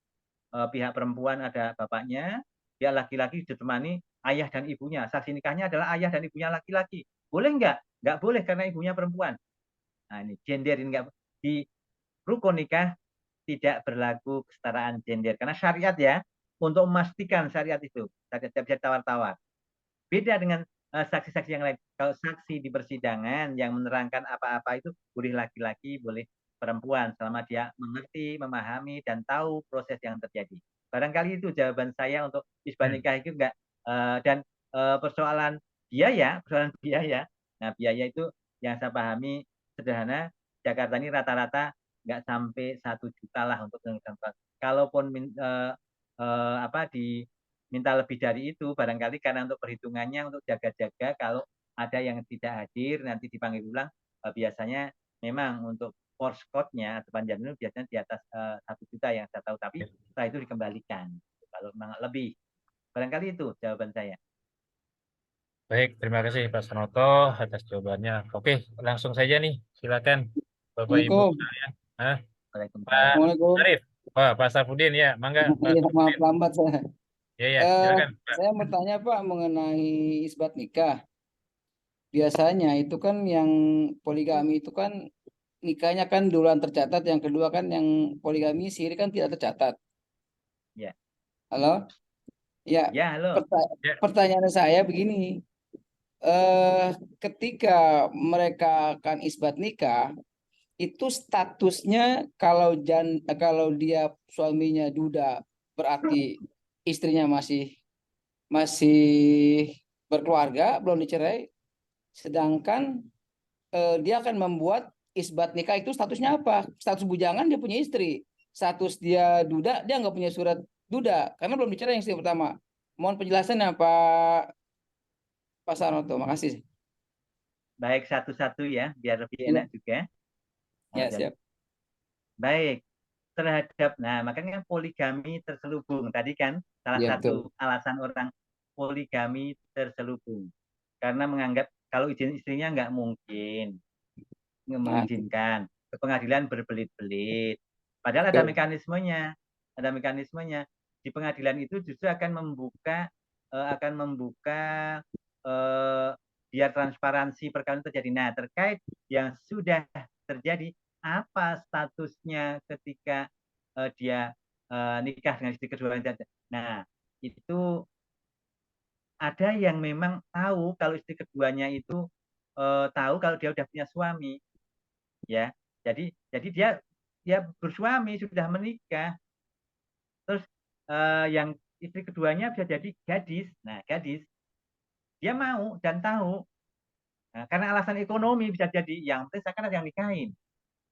pihak perempuan ada bapaknya, dia laki-laki ditemani ayah dan ibunya. Saksi nikahnya adalah ayah dan ibunya laki-laki. Boleh enggak? Enggak boleh karena ibunya perempuan. Nah ini gender ini enggak di rukun nikah tidak berlaku kesetaraan gender karena syariat ya untuk memastikan syariat itu tidak bisa tawar-tawar. Beda dengan saksi-saksi yang lain. Kalau saksi di persidangan yang menerangkan apa-apa itu boleh laki-laki, boleh perempuan selama dia mengerti, memahami dan tahu proses yang terjadi. Barangkali itu jawaban saya untuk isbat nikah itu enggak dan persoalan biaya. Nah, biaya itu yang saya pahami sederhana, Jakarta ini rata-rata nggak sampai 1 juta lah untuk penelitian. Kalaupun diminta lebih dari itu, barangkali karena untuk perhitungannya untuk jaga-jaga kalau ada yang tidak hadir nanti dipanggil ulang, biasanya memang untuk force code-nya atau panjang itu biasanya di atas 1 juta yang saya tahu, tapi setelah itu dikembalikan kalau memang lebih. Barangkali itu jawaban saya. Baik, terima kasih Pak Sanoto atas jawabannya. Oke, langsung saja nih, silakan Bapak Ibu. Assalamualaikum. Hah? Pak Waalaikumsalam. Assalamualaikum. Arif, Pak Safudin ya, mangga Pak Iya, maaf Safudin. lambat saya. Ya ya, Eh, silakan Pak. saya mau tanya Pak mengenai isbat nikah. Biasanya itu kan yang poligami itu kan nikahnya kan duluan tercatat, yang kedua kan yang poligami siri kan tidak tercatat. Ya, Halo? Ya, ya halo. Ya, pertanyaan saya begini. Eh, Ketika mereka akan isbat nikah, itu statusnya kalau dia suaminya duda berarti istrinya masih masih berkeluarga, belum dicerai, sedangkan dia akan membuat isbat nikah itu statusnya apa? Status bujangan dia punya istri, status dia duda dia nggak punya surat duda karena belum dicerai yang istri pertama. Mohon penjelasannya Pak Sanoto, makasih. Baik satu-satu ya, biar lebih Ya, enak juga. ya Dan siap. baik terhadap, nah makanya kan poligami terselubung. Tadi kan salah Ya satu betul. alasan orang poligami terselubung karena menganggap kalau izin istrinya nggak mungkin Nah, mengizinkan ke pengadilan berbelit-belit. Padahal betul. ada mekanismenya. Di pengadilan itu justru akan membuka eh, biar transparansi perkara terjadi. Nah, terkait yang sudah terjadi, apa statusnya ketika dia nikah dengan istri kedua. Nah, itu ada yang memang tahu kalau istri keduanya itu tahu kalau dia udah punya suami, ya. Jadi dia bersuami sudah menikah, terus yang istri keduanya bisa jadi gadis. Nah, gadis dia mau dan tahu. Nah, karena alasan ekonomi bisa jadi yang penting saya kan ada yang nikahin,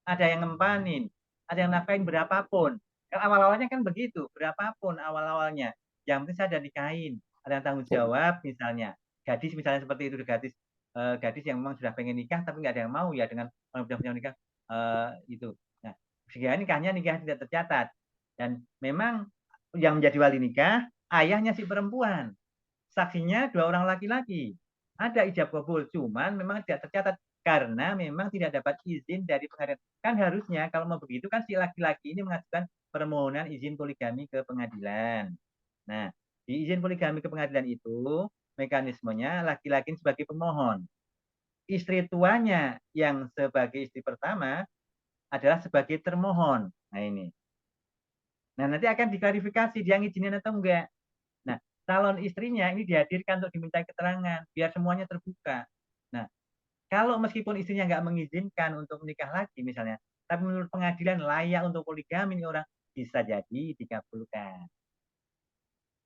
ada yang ngempanin, ada yang nafkahin berapapun. Kan awal-awalnya kan begitu, berapapun awal-awalnya. Yang penting saya ada nikahin, ada yang tanggung jawab misalnya. Gadis misalnya seperti itu, gadis yang memang sudah pengen nikah tapi nggak ada yang mau ya dengan orang sudah punya nikah itu. Nah, sehingga nikah tidak tercatat dan memang yang menjadi wali nikah ayahnya si perempuan, saksinya 2 orang laki-laki. Ada ijab kabul, cuman memang tidak tercatat karena memang tidak dapat izin dari pengadilan. Kan harusnya kalau mau begitu kan si laki-laki ini mengajukan permohonan izin poligami ke pengadilan. Nah, di izin poligami ke pengadilan itu mekanismenya laki-laki sebagai pemohon. Istri tuanya yang sebagai istri pertama adalah sebagai termohon. Nah ini. Nah nanti akan diklarifikasi dia ngizinin atau enggak. Nah, calon istrinya ini dihadirkan untuk dimintai keterangan biar semuanya terbuka. Nah, kalau meskipun istrinya nggak mengizinkan untuk menikah lagi misalnya, tapi menurut pengadilan layak untuk poligami ini orang, bisa jadi dikabulkan.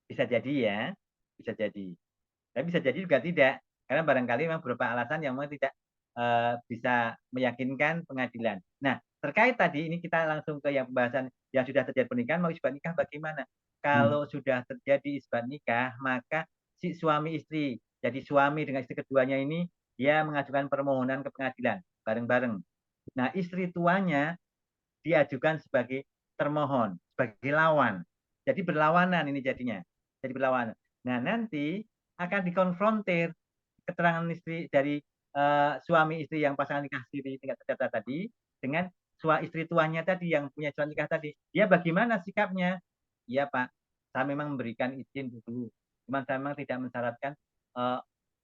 Bisa jadi ya, bisa jadi. Tapi bisa jadi juga tidak, karena barangkali memang beberapa alasan yang memang tidak bisa meyakinkan pengadilan. Nah, terkait tadi ini kita langsung ke yang pembahasan yang sudah terjadi pernikahan mau isbat nikah bagaimana? kalau sudah terjadi isbat nikah, maka si suami istri, jadi suami dengan istri keduanya ini, dia mengajukan permohonan ke pengadilan bareng-bareng. Nah, istri tuanya diajukan sebagai termohon, sebagai lawan. Jadi berlawanan ini jadinya. Jadi berlawanan. Nah, nanti akan dikonfrontir keterangan istri dari suami istri yang pasangan nikah siri tidak tercatat tadi dengan istri tuanya tadi yang punya suami nikah tadi. Dia bagaimana sikapnya? Iya, Pak. Saya memang memberikan izin dulu. Cuman saya memang tidak mensyaratkan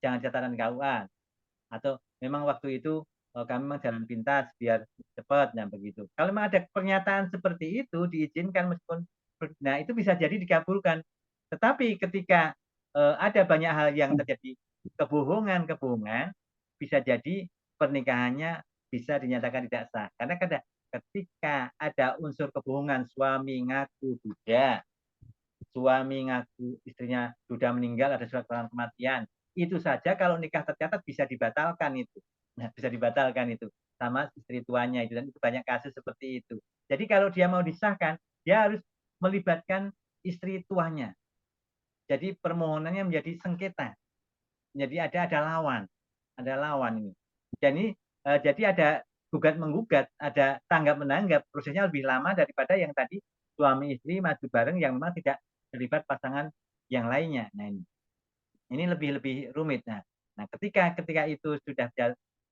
jangan catatan KUA. Atau memang waktu itu kami memang jalan pintas biar cepat, nah begitu. Kalau memang ada pernyataan seperti itu diizinkan meskipun, nah itu bisa jadi dikabulkan. Tetapi ketika ada banyak hal yang terjadi kebohongan, bisa jadi pernikahannya bisa dinyatakan tidak sah. Karena ketika ada unsur kebohongan, suami ngaku duda, suami ngaku istrinya sudah meninggal, ada surat keterangan kematian, itu saja kalau nikah tercatat bisa dibatalkan itu. Nah, bisa dibatalkan itu sama istri tuanya itu, dan itu banyak kasus seperti itu. Jadi kalau dia mau disahkan, dia harus melibatkan istri tuanya. Jadi permohonannya menjadi sengketa. Jadi ada lawan ini. Jadi ada gugat menggugat, ada tanggap menanggap, prosesnya lebih lama daripada yang tadi suami istri maju bareng yang memang tidak terlibat pasangan yang lainnya. Nah, ini lebih rumit. Nah, ketika itu sudah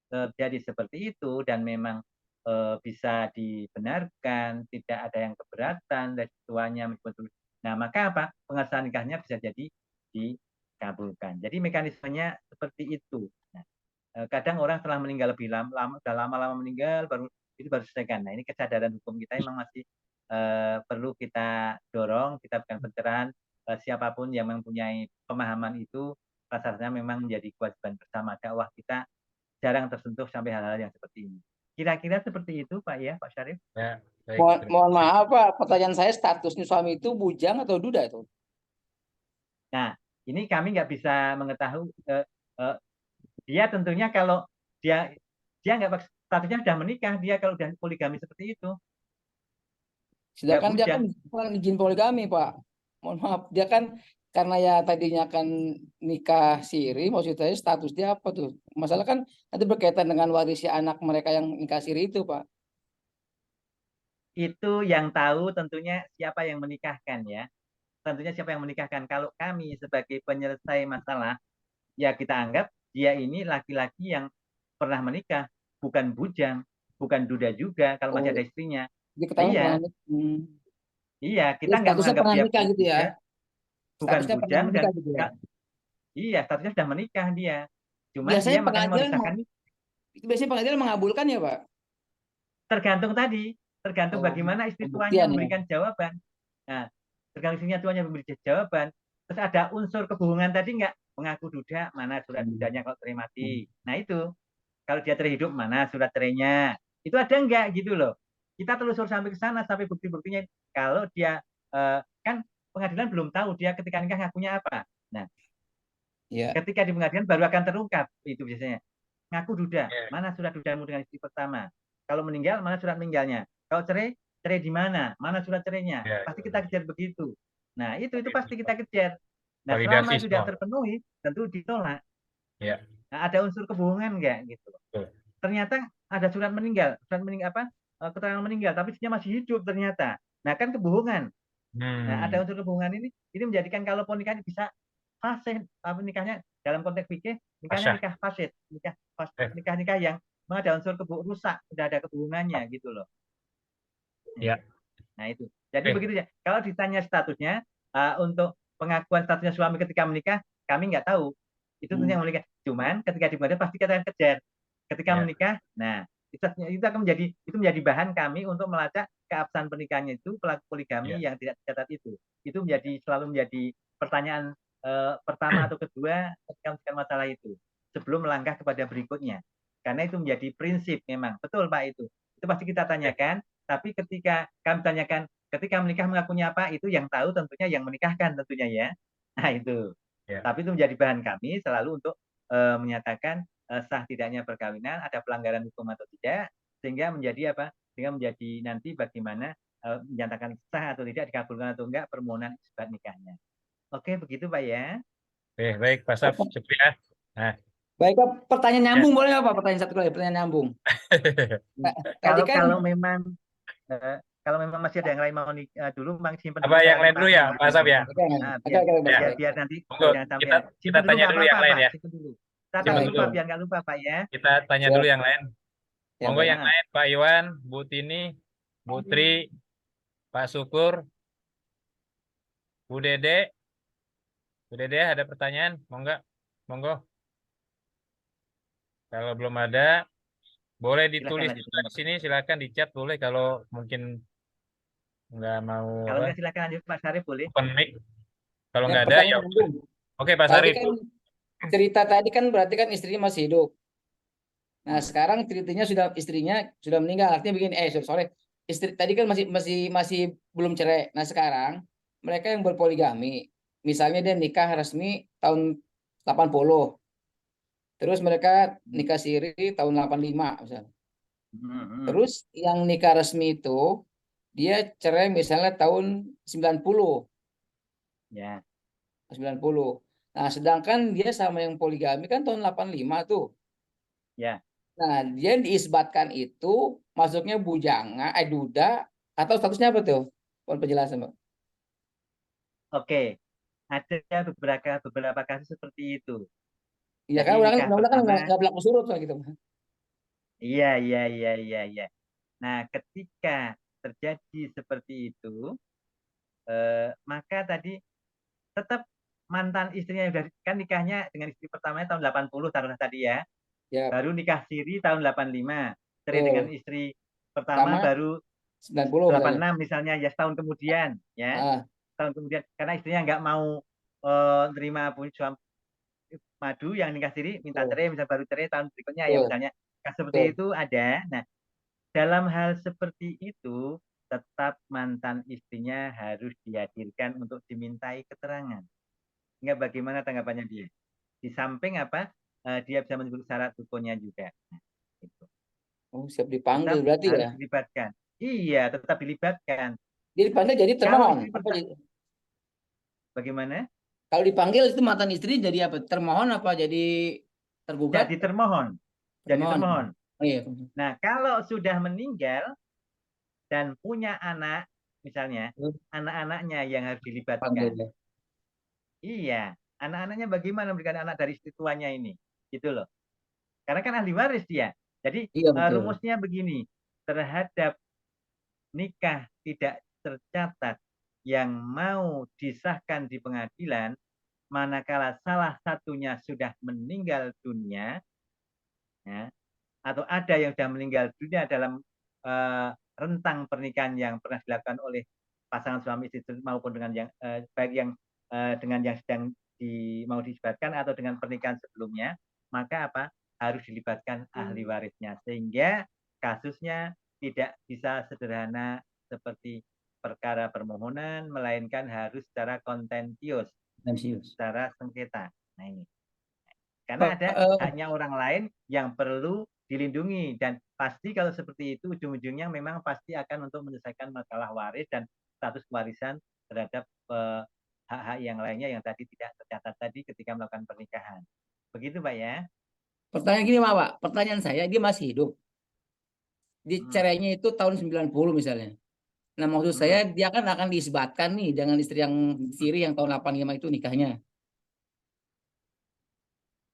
terjadi seperti itu dan memang bisa dibenarkan, tidak ada yang keberatan dari tuanya, nah maka apa? Pengesahan nikahnya bisa jadi dikabulkan. Jadi mekanismenya seperti itu. Nah, kadang orang setelah meninggal lebih lama, sudah lama-lama meninggal baru selesaikan. Nah, ini kesadaran hukum kita memang masih perlu kita dorong, kita berikan pencerahan siapapun yang mempunyai pemahaman itu, rasanya memang menjadi kewajiban bersama dakwah kita jarang tersentuh sampai hal-hal yang seperti ini. Kira-kira seperti itu, Pak ya, Pak Syarif. Ya, baik. Mohon maaf Pak, pertanyaan saya statusnya suami itu bujang atau duda itu? Nah, ini kami nggak bisa mengetahui. Dia tentunya kalau dia nggak statusnya sudah menikah, dia kalau sudah poligami seperti itu. Sedangkan dia kan bukan izin poligami, Pak. Mohon maaf, dia kan karena ya tadinya kan nikah siri, maksud saya status dia apa tuh? Masalah kan nanti berkaitan dengan warisi anak mereka yang nikah siri itu, Pak. Itu yang tahu tentunya siapa yang menikahkan ya. Tentunya siapa yang menikahkan. Kalau kami sebagai penyelesai masalah, ya kita anggap dia ini laki-laki yang pernah menikah, bukan bujang, bukan duda juga kalau masih ada istrinya. Iya. Iya, kita nggak statusnya menganggap pernah dia nikah gitu ya. bukan Statusnya pernah bujang dan menikah gitu ya. iya, statusnya sudah menikah dia. Cuman Biasanya dia makanya mau pengadilan disahkan biasanya pengadilan mengabulkan ya, Pak. Tergantung bagaimana istri tuanya memberikan jawaban. Nah, tergantung istrinya tuanya memberi jawaban. Terus ada unsur kebohongan tadi nggak? Mengaku duda, mana surat dudanya kalau cerai mati. Nah itu, kalau dia cerai hidup, mana surat cerainya. Itu ada nggak gitu loh. Kita telusur sampai ke sana, sampai bukti-buktinya. Kalau dia, kan pengadilan belum tahu dia ketika nikah ngakunya apa. Nah, ketika di pengadilan baru akan terungkap itu biasanya. Ngaku duda, mana surat dudamu dengan istri pertama. Kalau meninggal, mana surat meninggalnya. Kalau cerai di mana? Mana surat cerainya? Pasti kita kejar begitu. Nah, itu pasti kita kejar. Nah, selama itu tidak terpenuhi, tentu ditolak. Ya. Nah, ada unsur kebohongan nggak gitu. Ternyata ada surat meninggal apa? Keterangan meninggal, tapi istrinya masih hidup ternyata. Nah, kan kebohongan. Nah, ada unsur kebohongan ini menjadikan kalau pernikahan bisa fasid, nikahnya dalam konteks fikih nikahnya nikah fasid, nikah yang ada unsur rusak, sudah ada kebohongannya gitu loh. Ya. Nah itu. Jadi begitu ya. Kalau ditanya statusnya untuk pengakuan statusnya suami ketika menikah, kami nggak tahu. Itu tentunya menikah. Cuman ketika di pengadilan pasti kita akan kejar. Ketika menikah, nah itu akan menjadi bahan kami untuk melacak keabsahan pernikahannya itu pelaku poligami yang tidak tercatat itu. Itu selalu menjadi pertanyaan pertama atau kedua ketika masalah itu sebelum melangkah kepada berikutnya. Karena itu menjadi prinsip memang. Betul Pak itu. Itu pasti kita tanyakan. Tapi ketika kami tanyakan, ketika menikah mengakunya apa, itu yang tahu tentunya yang menikahkan tentunya ya. Nah itu. Tapi itu menjadi bahan kami selalu untuk menyatakan sah tidaknya perkawinan, ada pelanggaran hukum atau tidak, sehingga menjadi apa? Sehingga menjadi nanti bagaimana menyatakan sah atau tidak, dikabulkan atau enggak permohonan isbat nikahnya. Oke, begitu Pak ya. Oke, baik Pak Saf, cukup ya. Nah, Baik, Pak. Pertanyaan ya. nyambung boleh nggak, Pak? Pertanyaan satu kali, pertanyaan nyambung. Nah, tadi kan Kalau memang masih ada yang lain mau dulu, Bang, simpen Apa dulu yang Pak. lain dulu ya, Pak Saf ya? oke, Nah, oke, biar, oke, baik, biar, baik. biar nanti Monggo, jangan sampai kita simpen dulu tanya nggak dulu yang apa-apa lain Pak, ya. simpen dulu. Catat Simpen dulu dulu. Pak, biar nggak lupa Pak ya. Kita tanya Siap. dulu yang lain. Ya, Monggo baik. yang lain, Pak Iwan, Bu Tini, Bu Tri, Pak Syukur, Bu Dede. Bu Dede ada pertanyaan? Monggo. Monggo. Kalau belum ada, boleh ditulis Silakan juga lanjut. di sini, silakan di chat boleh kalau mungkin nggak mau Kalau apa, nggak silakan lanjut Pak Syarif, boleh. open mic. Kalau Ya, nggak ada ya pertanyaan udah. nyambung. Oke, Pak Tadi Sarif. kan cerita tadi kan berarti kan istrinya masih hidup. Nah, sekarang istrinya sudah meninggal. Artinya begini, sorry. Istri tadi kan masih belum cerai. Nah, sekarang mereka yang berpoligami, misalnya dia nikah resmi tahun 80. Terus mereka nikah siri tahun 85 misalnya. Terus yang nikah resmi itu dia cerai misalnya tahun 90. Ya. 90. Nah, sedangkan dia sama yang poligami kan tahun 85 tuh. Ya. Nah, dia diisbatkan itu masuknya bujanga, duda, atau statusnya apa tuh? Mohon penjelasan, Pak. Oke. Ada beberapa kasus seperti itu. Iya Jadi kan, nikah undang-undang kan pertama, nggak berlaku surut lah gitu. iya, iya, iya, iya, iya. Nah, ketika terjadi seperti itu, maka tadi tetap mantan istrinya udah kan nikahnya dengan istri pertamanya tahun 80 taruhlah tadi ya. Ya, Baru nikah siri tahun 85. Cerai dengan betul. istri pertama Sama baru 90 misalnya. 86 misalnya, ya setahun kemudian ya. Ah, Setahun kemudian karena istrinya nggak mau terima suami madu yang nikah siri, minta betul, cerai, misal baru cerai tahun berikutnya ya betul, misalnya. Seperti betul. itu ada. Nah, dalam hal seperti itu, tetap mantan istrinya harus dihadirkan untuk dimintai keterangan. Enggak, bagaimana tanggapannya dia? Di samping apa, dia bisa menyebut syarat hukumnya juga. Nah, itu. Oh, siap dipanggil Tetap berarti harus ya. dilibatkan. Iya, tetap dilibatkan. Dia dipanggil jadi Kalau termohon. istri Apa bagaimana? kalau dipanggil itu mantan istri jadi apa? Termohon apa jadi tergugat? Jadi termohon. Jadi Termohon. termohon. Oh iya. Nah, kalau sudah meninggal dan punya anak, misalnya, anak-anaknya yang harus Panggil dilibatkan. ya. Iya, anak-anaknya bagaimana memberikan anak dari istri tuanya ini? Gitu loh. Karena kan ahli waris dia. Jadi Iya betul. rumusnya begini, terhadap nikah tidak tercatat yang mau disahkan di pengadilan, manakala salah satunya sudah meninggal dunia, ya, atau ada yang sudah meninggal dunia dalam rentang pernikahan yang pernah dilakukan oleh pasangan suami istri maupun dengan yang baik yang dengan yang sedang mau disebutkan atau dengan pernikahan sebelumnya, maka apa harus dilibatkan ahli warisnya sehingga kasusnya tidak bisa sederhana seperti perkara permohonan, melainkan harus secara kontentius, secara sengketa. Nah ini. Karena ada haknya orang lain yang perlu dilindungi dan pasti kalau seperti itu ujung-ujungnya memang pasti akan untuk menyelesaikan masalah waris dan status warisan terhadap hak-hak yang lainnya yang tadi tidak tercatat tadi ketika melakukan pernikahan. Begitu Pak ya. Pertanyaan gini, Pak. Pertanyaan saya, dia masih hidup. Di cerainya itu tahun 90 misalnya. Nah, maksud saya dia kan akan diisbatkan nih dengan istri yang siri yang tahun 85 itu nikahnya.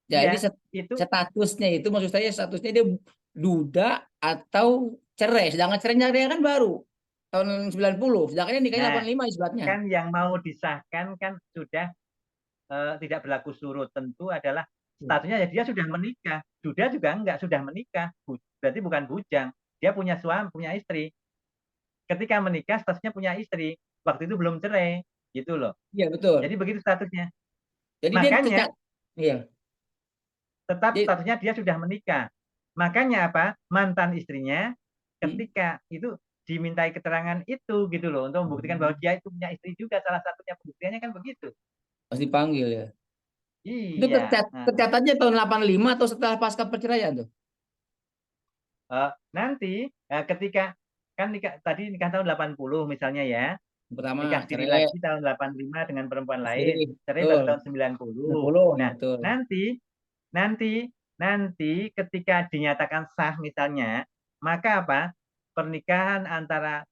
Jadi itu statusnya itu maksud saya statusnya dia duda atau cerai. Sedangkan cerainya dia kan baru tahun 90. Sedangkan dia nikahnya 85 isbatnya. Kan yang mau disahkan kan sudah tidak berlaku surut, tentu adalah statusnya ya dia sudah menikah. Duda juga enggak, sudah menikah. Berarti bukan bujang. Dia punya suami, punya istri. Ketika menikah statusnya punya istri. Waktu itu belum cerai, gitu loh. Iya, betul. Jadi begitu statusnya. Jadi makanya iya. Tetap statusnya dia sudah menikah. Makanya apa? Mantan istrinya ketika itu dimintai keterangan itu gitu loh untuk membuktikan bahwa dia itu punya istri juga, salah satunya pembuktiannya kan begitu. Pasti dipanggil ya. Itu Iya. tercatatnya tahun 85 atau setelah pasca perceraian tuh? Nanti ketika kan tadi nikah tahun 80 misalnya ya. Pertama Nikah siri cerai, lagi tahun 85 dengan perempuan siri, lain. Cerai betul. baru tahun 90. 90, Nah, betul. nanti ketika dinyatakan sah misalnya, maka apa? Pernikahan antara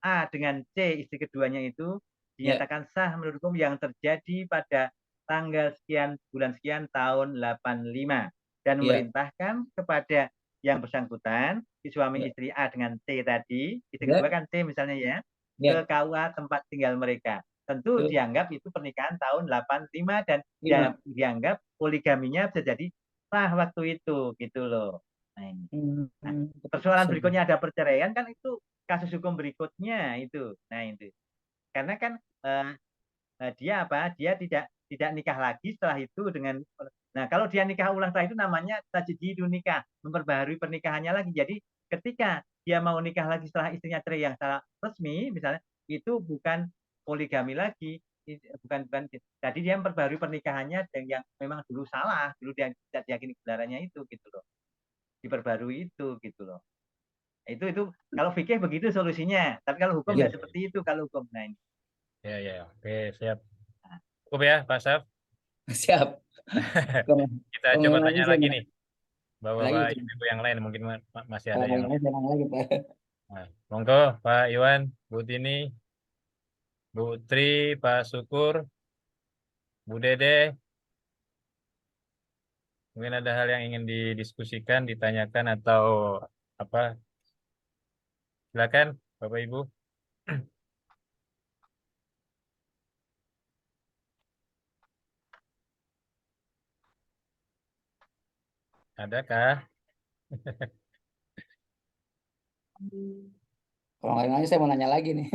A dengan C istri keduanya itu Ya, dinyatakan sah menurut hukum yang terjadi pada tanggal sekian bulan sekian tahun 85 dan ya, memerintahkan kepada yang bersangkutan si suami ya, istri A dengan C tadi, istri kedua ya, kan C misalnya ya, ke ya, KUA tempat tinggal mereka. Tentu betul. dianggap itu pernikahan tahun 85 dan Lima. dianggap poligaminya bisa jadi sah waktu itu gitu loh. Nah, ini. Nah, persoalan berikutnya ada perceraian kan itu kasus hukum berikutnya itu. Nah, itu. Karena kan dia apa? Dia tidak nikah lagi setelah itu dengan. Nah, kalau dia nikah ulang setelah itu namanya tajdidun nikah, memperbaharui pernikahannya lagi. Jadi ketika dia mau nikah lagi setelah istrinya cerai yang secara resmi misalnya, itu bukan poligami lagi, bukan. Jadi dia memperbaharui pernikahannya yang memang dulu salah, dulu dia tidak diyakini kebenarannya itu gitu loh. Diperbarui itu gitu loh. Itu kalau fikih begitu solusinya. Tapi kalau hukum Ya, ya seperti itu kalau hukum. Nah, ini. Ya, ya, oke, siap. Cukup ya, Pak Saf. siap. Kalau Kita kalau coba lagi tanya saya lagi mau nih, lagi bapak-bapak tuh. ibu yang lain mungkin masih Kalau ada mau yang lain. lagi saya lagi, Pak. Nah, monggo Pak Iwan, Bu Tini, Bu Tri, Pak Syukur, Bu Dede, mungkin ada hal yang ingin didiskusikan, ditanyakan atau apa? Silakan, Bapak Ibu. Adakah? Kalau nggak nanya saya mau nanya lagi nih.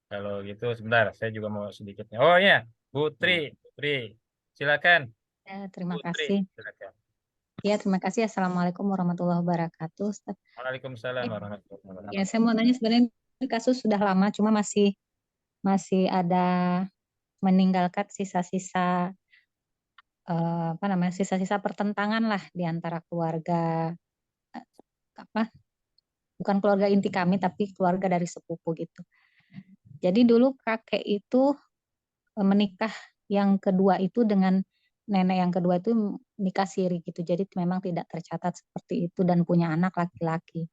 Kalau gitu sebentar, saya juga mau sedikitnya. Oh ya, Bu Tri, Tri, silakan. Ya, terima Bu Tri, kasih. silakan. Ya, terima kasih. Assalamualaikum warahmatullahi wabarakatuh, Ustaz. Waalaikumsalam warahmatullahi wabarakatuh. Ya, saya mau nanya sebenarnya ini kasus sudah lama, cuma masih ada meninggalkan sisa-sisa apa namanya sisa-sisa pertentangan lah di antara keluarga apa bukan keluarga inti kami tapi keluarga dari sepupu gitu. Jadi dulu kakek itu menikah yang kedua itu dengan nenek yang kedua itu nikah siri gitu. Jadi memang tidak tercatat seperti itu dan punya anak laki-laki.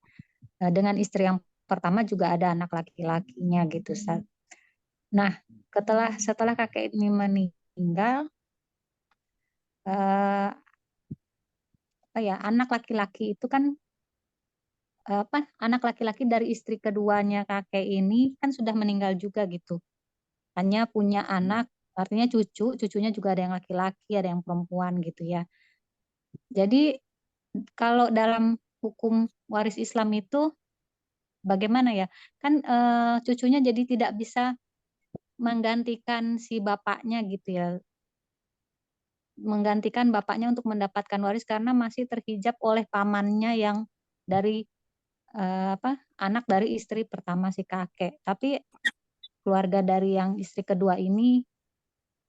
Dengan istri yang pertama juga ada anak laki-lakinya gitu. Nah, setelah kakek ini meninggal, eh, apa ya anak laki-laki itu kan anak laki-laki dari istri keduanya kakek ini kan sudah meninggal juga gitu. Hanya punya anak, artinya cucunya juga ada yang laki-laki, ada yang perempuan gitu ya. Jadi kalau dalam hukum waris Islam itu bagaimana ya? Kan cucunya jadi tidak bisa menggantikan si bapaknya gitu ya. Menggantikan bapaknya untuk mendapatkan waris karena masih terhijab oleh pamannya yang dari anak dari istri pertama si kakek. Tapi keluarga dari yang istri kedua ini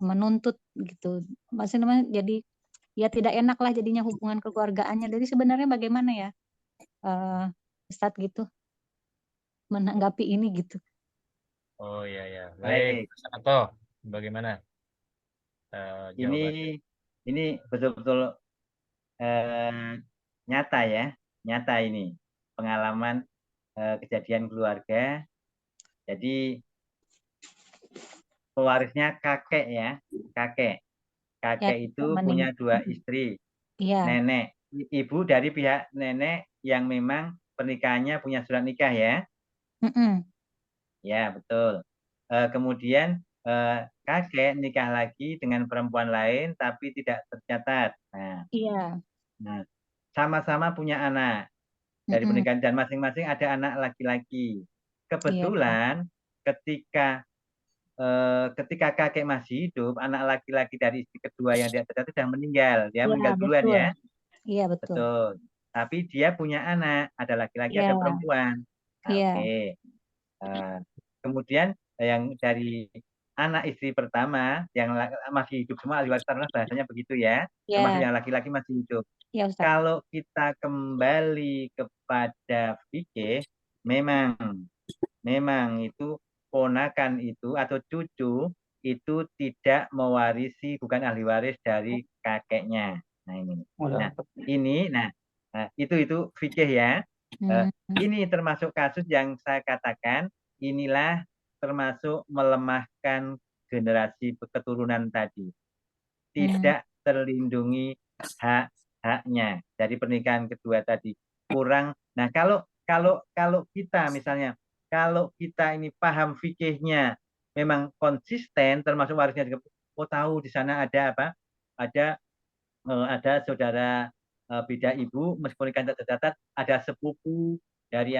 menuntut gitu. Maksudnya jadi ya tidak enak lah jadinya hubungan kekeluargaannya. Jadi sebenarnya bagaimana ya Ustadz gitu menanggapi ini gitu. Oh iya ya, baik. Baik. Mas Anto, bagaimana jawabannya? Ini betul-betul nyata ya, nyata ini pengalaman kejadian keluarga. Jadi pewarisnya kakek ya, kakek. Ya, Kakek itu punya dua istri, Iya. nenek, ibu dari pihak nenek yang memang pernikahannya punya surat nikah ya. Mm-mm. Ya, betul. Kemudian kakek nikah lagi dengan perempuan lain tapi tidak tercatat. Iya. Nah, sama-sama punya anak dari Mm-mm. pernikahan dan masing-masing ada anak laki-laki. Iya. Kebetulan ketika kakek masih hidup, anak laki-laki dari istri kedua yang dia tercatat sudah meninggal. Dia Iya, meninggal duluan betul. ya. Iya, betul. Betul. Tapi dia punya anak, ada laki-laki, ada Iya. perempuan. Nah, Iya. oke. Kemudian yang dari anak istri pertama yang masih hidup semua ahli waris tanah bahasanya begitu ya, termasuk Iya. yang laki-laki masih hidup. Iya, Ustaz. Kalau kita kembali kepada fikih, memang itu ponakan itu atau cucu itu tidak mewarisi, bukan ahli waris dari kakeknya. Nah ini. Nah, itu fikih ya. Ini termasuk kasus yang saya katakan inilah termasuk melemahkan generasi keturunan tadi. Tidak terlindungi hak-haknya dari pernikahan kedua tadi. Kurang. Nah, kalau kita misalnya kalau kita ini paham fikihnya memang konsisten termasuk warisnya juga, tahu di sana ada apa? Ada saudara beda ibu meskipun kan tercatat, ada sepupu dari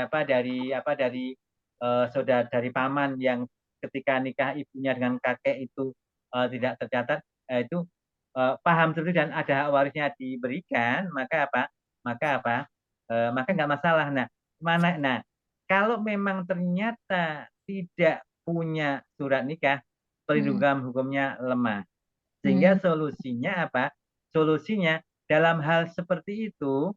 saudara dari paman yang ketika nikah ibunya dengan kakek itu tidak tercatat, itu paham seperti dan ada hak warisnya diberikan, maka nggak masalah. Nah, kalau memang ternyata tidak punya surat nikah, perlindungan hukumnya lemah. Sehingga solusinya apa? Solusinya dalam hal seperti itu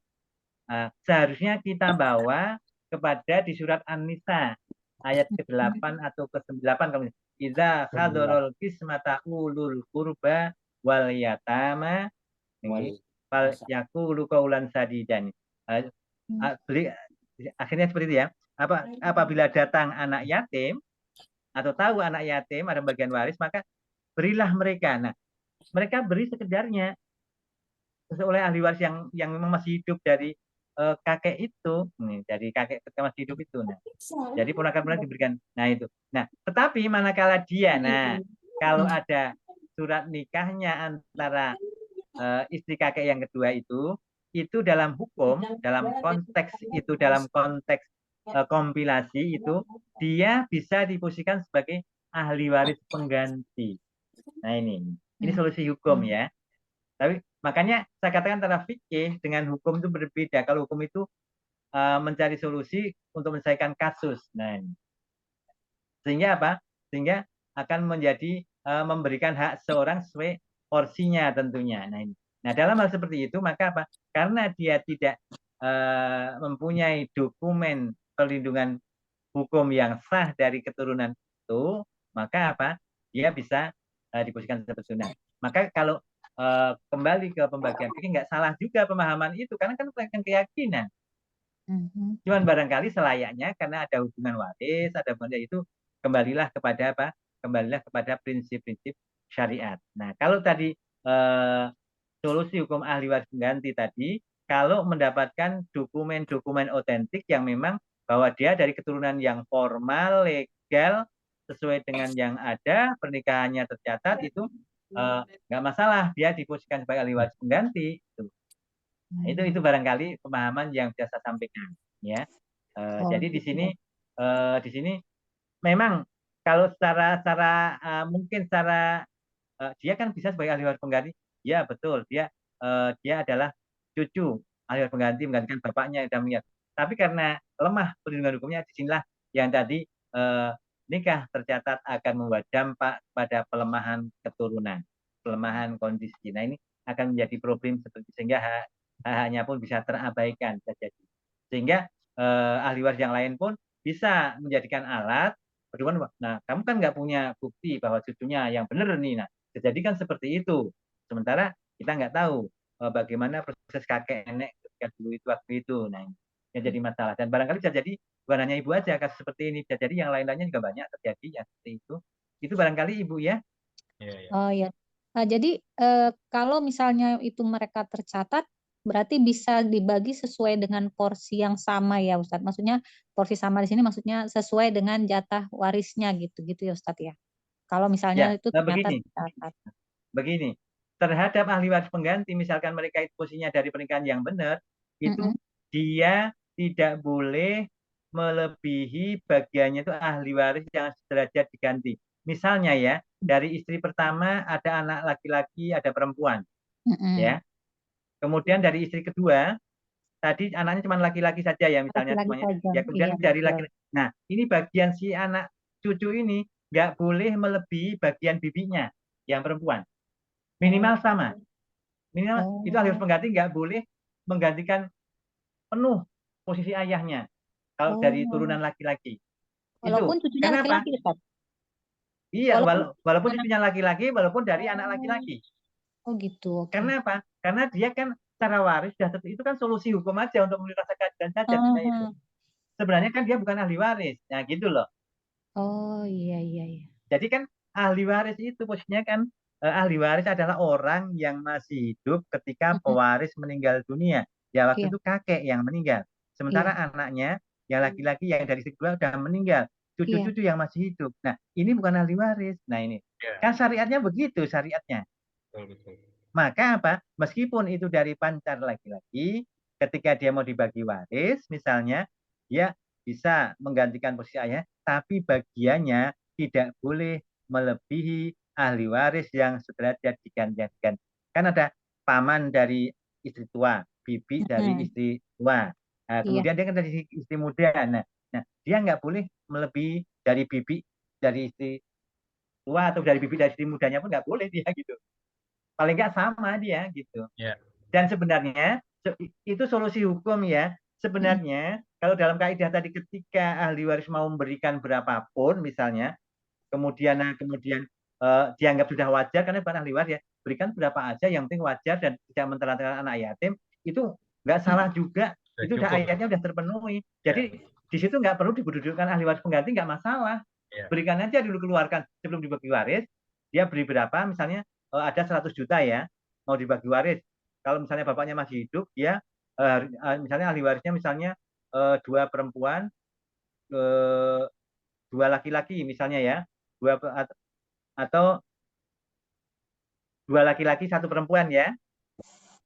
seharusnya kita bawa kepada di surat An-Nisa ayat ke-8 atau ke-9 kalau idza hadharul qismata ulul qurba wal yatama fal yaqulu qaulan sadidan. Akhirnya seperti itu ya. Apabila datang anak yatim atau tahu anak yatim ada bagian waris, maka berilah mereka. Nah, mereka beri sekedarnya oleh ahli waris yang memang masih hidup dari kakek itu, dari kakek ketika masih hidup itu. Nah, jadi ponakan-ponakan diberikan. Nah itu. Nah, tetapi manakala dia, kalau ada surat nikahnya antara istri kakek yang kedua itu dalam hukum, dalam konteks kompilasi itu dia bisa diposisikan sebagai ahli waris pengganti. Nah ini solusi hukum ya. Tapi makanya saya katakan antara fikih dengan hukum itu berbeda. Kalau hukum itu mencari solusi untuk menyelesaikan kasus. Nah, sehingga apa? Sehingga akan menjadi memberikan hak seorang sesuai porsinya tentunya. Nah, dalam hal seperti itu maka apa? Karena dia tidak mempunyai dokumen perlindungan hukum yang sah dari keturunan itu, maka apa? Dia bisa diposisikan sebagai sunnah. Maka kalau kembali ke pembagian fikih nggak salah juga pemahaman itu karena kan bukan keyakinan. Cuman barangkali selayaknya karena ada hubungan waris, ada benda itu kembalilah kepada apa? Kembalilah kepada prinsip-prinsip syariat. Nah, kalau tadi solusi hukum ahli waris pengganti tadi, kalau mendapatkan dokumen-dokumen otentik yang memang bahwa dia dari keturunan yang formal, legal, sesuai dengan yang ada, pernikahannya tercatat, itu nggak masalah dia diposisikan sebagai ahli waris pengganti. Nah, itu barangkali pemahaman yang bisa saya sampaikan ya. Jadi di sini memang kalau secara mungkin secara dia kan bisa sebagai ahli waris pengganti, ya betul, dia adalah cucu ahli waris pengganti menggantikan bapaknya yang meninggal. Tapi karena lemah perlindungan hukumnya, disinilah yang tadi nikah tercatat akan membawa dampak pada pelemahan keturunan, pelemahan kondisi. Nah ini akan menjadi problem seperti sehingga hak-haknya pun bisa terabaikan terjadi. Sehingga ahli waris yang lain pun bisa menjadikan alat berdebat. Nah, kamu kan nggak punya bukti bahwa cucunya yang benar nih. Nah, terjadi kan seperti itu. Sementara kita nggak tahu bagaimana proses kakek nenek ketika dulu itu waktu itu. Nah, yang jadi masalah. Dan barangkali bisa jadi bukan hanya ibu aja kasus seperti ini, bisa jadi yang lain-lainnya juga banyak terjadi yang seperti itu. Itu barangkali ibu ya. Oh ya. Nah, jadi kalau misalnya itu mereka tercatat, berarti bisa dibagi sesuai dengan porsi yang sama ya Ustadz. Maksudnya porsi sama di sini maksudnya sesuai dengan jatah warisnya gitu ya Ustadz ya. Kalau misalnya itu ternyata tercatat. Begini, terhadap ahli waris pengganti, misalkan mereka itu posisinya dari pernikahan yang benar, itu dia tidak boleh melebihi bagiannya itu ahli waris yang sederajat diganti. Misalnya ya, dari istri pertama ada anak laki-laki, ada perempuan, ya. Kemudian dari istri kedua, tadi anaknya cuma laki-laki saja ya, misalnya semuanya. Ya kemudian dari laki-laki. Nah, ini bagian si anak cucu ini nggak boleh melebihi bagian bibinya yang perempuan. Minimal sama. Minimal itu ahli waris pengganti nggak boleh menggantikan penuh posisi ayahnya. kalau dari Oh, turunan laki-laki. walaupun Itu cucunya kenapa? laki-laki, Ustaz. Iya, Walaupun walaupun anak. cucunya laki-laki, walaupun dari anak laki-laki. Oh gitu, oke. Karena apa? Karena dia kan secara waris itu kan solusi hukum aja untuk meluruskan keadilan saja sebenarnya itu. Sebenarnya kan dia bukan ahli waris. Nah, gitu loh. Oh iya iya iya. Jadi kan ahli waris itu posisinya kan ahli waris adalah orang yang masih hidup ketika pewaris meninggal dunia. Ya waktu Iya itu kakek yang meninggal. Sementara iya anaknya yang laki-laki yang dari istri kedua sudah meninggal. iya. Cucu-cucu yang masih hidup. Nah, ini bukan ahli waris. Nah, ini. Ya, Kan syariatnya begitu syariatnya. betul. Maka apa? Meskipun itu dari pancar laki-laki, ketika dia mau dibagi waris, misalnya, dia bisa menggantikan posisi ayah, tapi bagiannya tidak boleh melebihi ahli waris yang sederajat digantikan. Kan ada paman dari istri tua, bibi dari istri tua. Nah, Iya. kemudian dia kan dari istri muda. Nah, dia nggak boleh melebihi dari bibi dari istri tua atau dari bibi dari istri mudanya pun nggak boleh dia gitu. Paling nggak sama dia gitu. Ya. Dan sebenarnya itu solusi hukum ya. Sebenarnya kalau dalam kaidah tadi ketika ahli waris mau memberikan berapapun misalnya, kemudian dianggap sudah wajar karena bukan ahli waris ya, berikan berapa aja yang penting wajar dan tidak mentelantarkan anak yatim, itu nggak salah juga. Sudah Itu udah cukup. ayatnya udah terpenuhi. Jadi di situ nggak perlu didudukkan ahli waris pengganti, nggak masalah. Ya. Berikan aja dulu, keluarkan sebelum dibagi waris, dia beri berapa misalnya ada 100 juta ya mau dibagi waris. Kalau misalnya bapaknya masih hidup, dia misalnya ahli warisnya misalnya 2 perempuan, 2 laki-laki misalnya ya, atau 2 laki-laki 1 perempuan ya.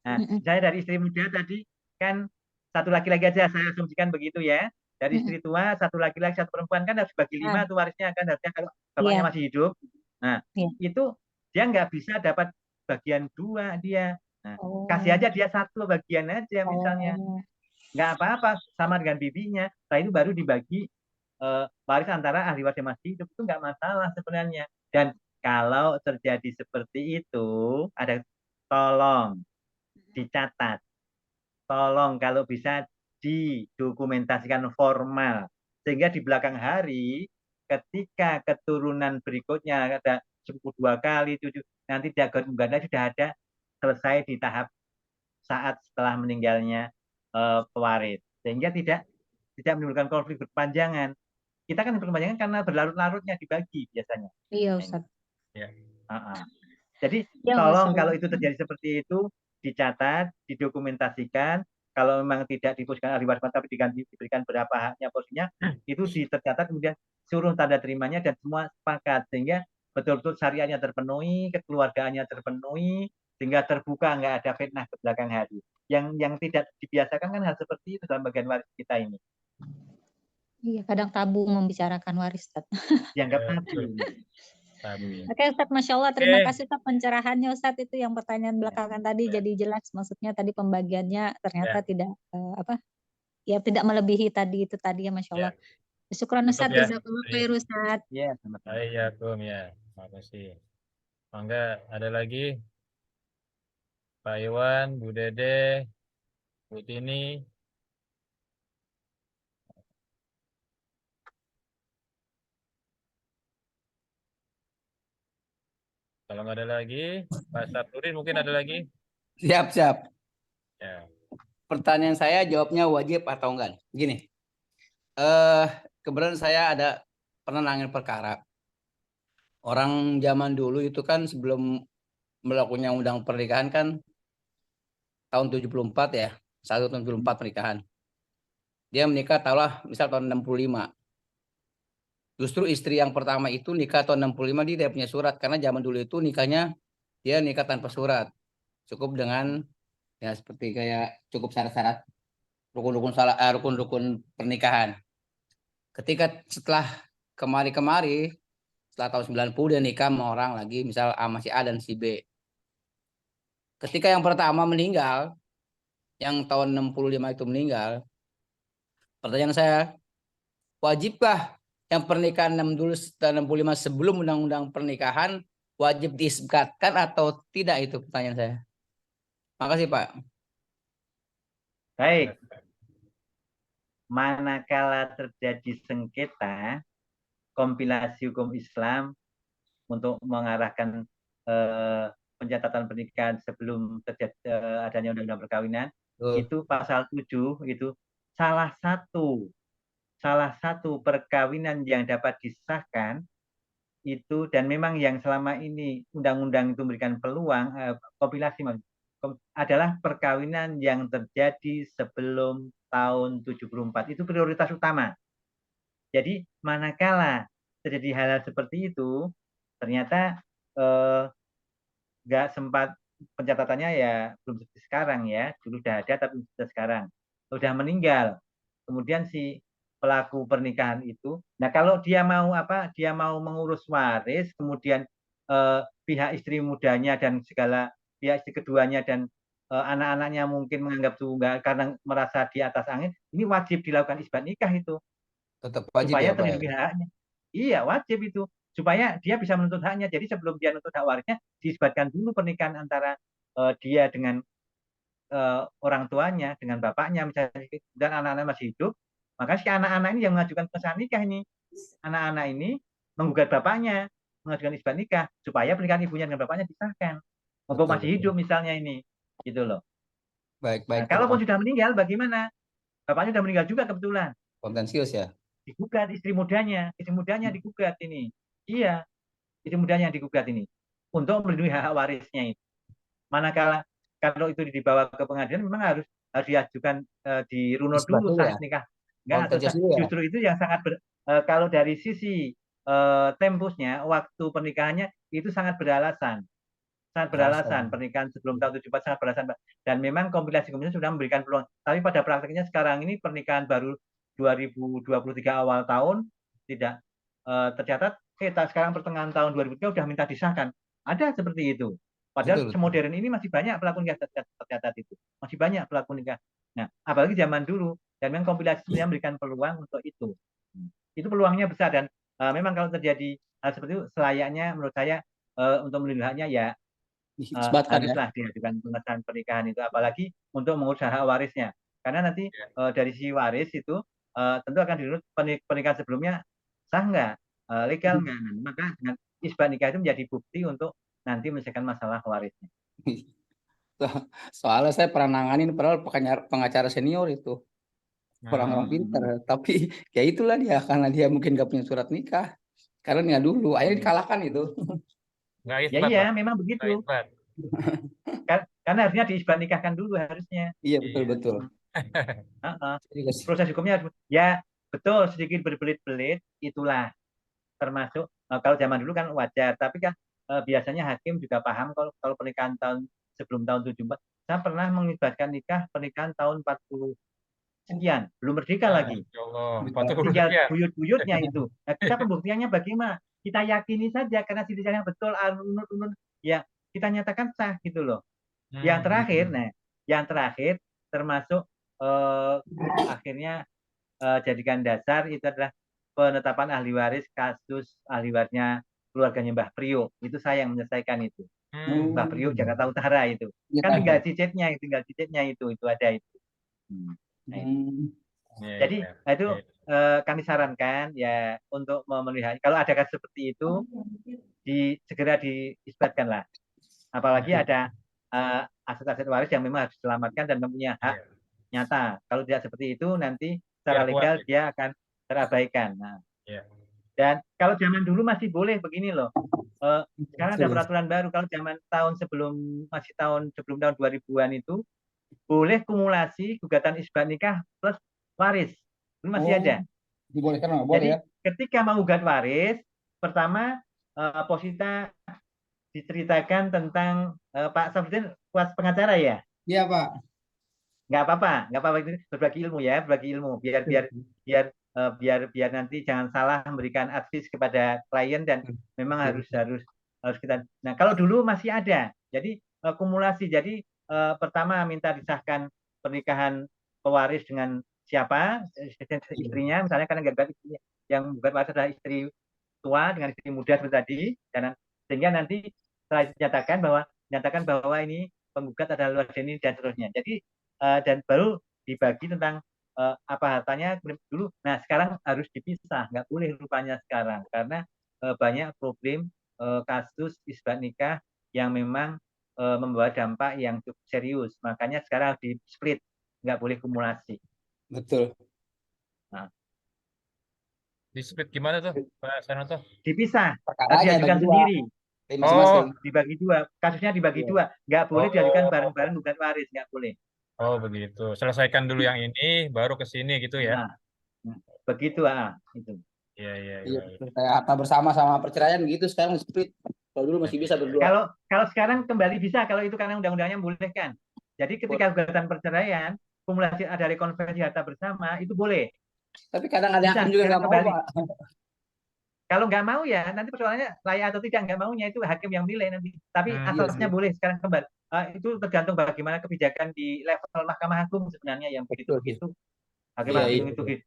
Nah, saya dari istri muda tadi kan 1 laki-laki aja, saya asumsikan begitu ya. Dari istri tua 1 laki-laki 1 perempuan kan harus bagi 5 tuh warisnya kan harusnya kalau bapaknya Iya. masih hidup. Nah, Iya. itu dia nggak bisa dapat bagian 2 dia. Nah, kasih aja dia 1 bagian aja misalnya. Nggak apa-apa sama dengan bibinya. Setelah itu baru dibagi waris antara ahli waris yang masih hidup, itu nggak masalah sebenarnya. Dan kalau terjadi seperti itu, tolong dicatat, tolong kalau bisa didokumentasikan formal, sehingga di belakang hari ketika keturunan berikutnya ada 2 kali, 7, nanti diagat sudah ada selesai di tahap saat setelah meninggalnya pewaris, sehingga tidak menimbulkan konflik berkepanjangan. Kita kan berkepanjangan karena berlarut-larutnya dibagi biasanya. Iya, Ustaz. Ya. Jadi Ya, tolong Masya kalau Allah. itu terjadi seperti itu, dicatat, didokumentasikan. Kalau memang tidak dipuskan ahli waris tapi diberikan berapa haknya porsinya, itu tercatat, kemudian suruh tanda terimanya dan semua sepakat, sehingga betul-betul syariatnya terpenuhi, kekeluargaannya terpenuhi, sehingga terbuka, nggak ada fitnah ke belakang hari. Yang tidak dibiasakan kan hal seperti itu dalam bagian waris kita ini. Iya, kadang tabu membicarakan waris, Ustaz. Dianggap Ya, tabu. tabu ya. Oke, Ustaz, Masya Allah. Terima kasih, Ustaz, pencerahannya, Ustaz. Itu yang pertanyaan belakangan tadi jadi jelas. Maksudnya tadi pembagiannya ternyata tidak tidak melebihi tadi itu tadi ya, Masya Allah. Syukran, Ustaz. Cukup ya. Jazakallah khair, Ustaz. Ya, sama-sama. Baik ya, Kum ya. Terima kasih. Mangga ada lagi Pak Iwan, Bu Dede, Bu Tini. Kalau nggak ada lagi, Pak Sarturin mungkin ada lagi. Siap, siap. Ya. Pertanyaan saya jawabnya wajib atau enggak? Gini, kebetulan saya pernah nangin perkara. Orang zaman dulu itu kan sebelum melakukan undang pernikahan kan tahun 74 ya, 1 tahun 74 pernikahan. Dia menikah tahulah misal tahun 65. Justru istri yang pertama itu nikah tahun 65 dia tidak punya surat karena zaman dulu itu nikahnya dia nikah tanpa surat. Cukup dengan ya seperti kayak cukup syarat-syarat rukun-rukun pernikahan. Ketika setelah kemari-kemari setelah tahun 90 dia nikah sama orang lagi misal sama si A dan si B. Ketika yang pertama meninggal, yang tahun 65 itu meninggal, pertanyaan saya, wajibkah yang pernikahan 65 sebelum undang-undang pernikahan wajib diisbatkan atau tidak, itu pertanyaan saya. Makasih Pak. Baik. manakala terjadi sengketa kompilasi hukum Islam untuk mengarahkan pencatatan pernikahan sebelum terjadi adanya undang-undang perkawinan, itu pasal 7 itu salah satu perkawinan yang dapat disahkan itu, dan memang yang selama ini undang-undang itu memberikan peluang kompilasi adalah perkawinan yang terjadi sebelum tahun 74. Itu prioritas utama. Jadi manakala terjadi hal-hal seperti itu, ternyata nggak sempat pencatatannya ya belum seperti sekarang ya. Dulu udah ada tapi sudah sekarang. Sudah meninggal. Kemudian si pelaku pernikahan itu, nah kalau dia mau dia mau mengurus waris, kemudian pihak istri mudanya dan segala pihak istri keduanya dan anak-anaknya mungkin menganggap tunggal karena merasa di atas angin, ini wajib dilakukan isbat nikah itu Tetap wajib supaya ya, Pak. terlindungi haknya. Iya, wajib itu supaya dia bisa menuntut haknya. Jadi sebelum dia menuntut hak warisnya, diisbatkan dulu pernikahan antara dia dengan orang tuanya, dengan bapaknya misalnya, dan anak-anak masih hidup. Maka si anak-anak ini yang mengajukan pesan nikah ini, anak-anak ini menggugat bapaknya, mengajukan isbat nikah supaya pernikahan ibunya dengan bapaknya disahkan. Mumpung masih hidup misalnya ini, gitu loh. Baik, Nah, baik. kalaupun sudah meninggal, bagaimana? Bapaknya sudah meninggal juga kebetulan. Kontensius ya. Digugat istri mudanya digugat ini. Iya, istri mudanya yang digugat ini untuk melindungi hak warisnya itu. Manakala kalau itu dibawa ke pengadilan memang harus diajukan di runut dulu sah nikah. Enggak, atau justru itu yang sangat kalau dari sisi tempusnya waktu pernikahannya itu sangat beralasan. Pernikahan sebelum tahun 74 sangat beralasan, dan memang kompilasi sudah memberikan peluang. Tapi pada praktiknya sekarang ini pernikahan baru 2023 awal tahun tidak tercatat. Sekarang pertengahan tahun 2003 sudah minta disahkan. Ada seperti itu. Padahal semodern ini masih banyak pelaku nikah tercatat itu. Masih banyak pelaku nikah. Nah, apalagi zaman dulu. Dan memang kompilasi sebenarnya memberikan peluang untuk itu. Itu peluangnya besar, dan memang kalau terjadi hal seperti itu selayaknya menurut saya untuk melindungi haknya ya haruslah diajukan pengesahan pernikahan itu, apalagi untuk mengurus hak warisnya. Karena nanti dari si waris itu tentu akan dilihat pernikahan sebelumnya sah nggak, legal nggak. Maka dengan isbat nikah itu menjadi bukti untuk nanti menyelesaikan masalah warisnya. Soalnya saya pernah nanganin padahal pengacara senior itu. Orang-orang pintar. Tapi ya itulah dia, karena dia mungkin nggak punya surat nikah. Karena nggak dulu, akhirnya dikalahkan itu. Nggak Ya isbat, iya, Pak. memang Nggak begitu. isbat. Karena harusnya diisbat nikahkan dulu harusnya. Iya, betul-betul. Proses hukumnya ya betul sedikit berbelit-belit, itulah termasuk kalau zaman dulu kan wajar, tapi kan biasanya hakim juga paham kalau pernikahan tahun sebelum tahun 74. Saya pernah mengisbatkan pernikahan tahun 40 sekian, belum merdeka lagi. Tinggal buyut-buyutnya itu. Nah, kita pembuktiannya bagaimana? Kita yakini saja karena sidiknya betul, unut-unut, ya kita nyatakan sah gitu loh. Yang terakhir termasuk akhirnya jadikan dasar itu adalah penetapan ahli waris kasus ahli warisnya keluarganya Mbah Priok. Itu saya yang menyelesaikan itu. Mbah Priok Jakarta Utara itu. Kan tinggal cicitnya itu ada itu. Jadi itu kami sarankan ya untuk memenuhi, kalau ada kasus seperti itu segera diisbatkan lah. Apalagi ada aset-aset waris yang memang harus diselamatkan dan mempunyai hak nyata. Kalau tidak seperti itu nanti secara legal dia akan terabaikan. Nah, dan kalau zaman dulu masih boleh begini loh. Sekarang ada peraturan baru. Kalau zaman sebelum tahun 2000-an itu boleh kumulasi gugatan isbat nikah plus waris. Ini masih ada. Dibolehkan, jadi ketika menggugat waris, pertama Posita diceritakan tentang Pak Safruddin kuas pengacara ya? Iya, Pak. Nggak apa-apa itu berbagi ilmu ya, biar nanti jangan salah memberikan advice kepada klien, dan memang harus kita. Nah, kalau dulu masih ada, jadi kumulasi. Jadi pertama minta disahkan pernikahan pewaris dengan siapa, istrinya misalnya, karena yang bukan waris adalah istri tua dengan istri muda seperti tadi, dan sehingga nanti setelah dinyatakan bahwa ini penggugat adalah luar ini dan seterusnya. Jadi dan baru dibagi tentang apa hartanya dulu. Nah sekarang harus dipisah, nggak boleh rupanya sekarang karena banyak problem kasus isbat nikah yang memang membawa dampak yang cukup serius. Makanya sekarang harus di split, nggak boleh kumulasi. Betul. Nah, Di split gimana tuh, Pak Sarnoto? dipisah, harus Perkaranya diajukan bagi dua, sendiri, masing-masing. dibagi dua, kasusnya dibagi Iya. dua, nggak boleh diajukan Oh, bareng-bareng bukan waris, nggak boleh. oh begitu. Selesaikan dulu yang ini, baru ke sini gitu ya? Nah, begitu itu. Iya, iya, Iya, iya. betul. Kayak harta bersama sama perceraian gitu sekarang split. Kalau dulu masih bisa berdua. Kalau sekarang kembali bisa kalau itu karena undang-undangnya membolehkan. Jadi ketika gugatan perceraian, kumulasi ada rekonversi harta bersama itu boleh. Tapi kadang ada Bisa hakim juga sekarang nggak mau, kembali. Pak. Kalau nggak mau ya nanti persoalannya layak atau tidak, nggak maunya itu hakim yang milih nanti. Tapi Hmm, Iya asasnya sih. boleh sekarang kembali. Itu tergantung bagaimana kebijakan di level Mahkamah Agung sebenarnya yang Betul. begitu-begitu. Hakim Iya, iya. Agung itu gitu.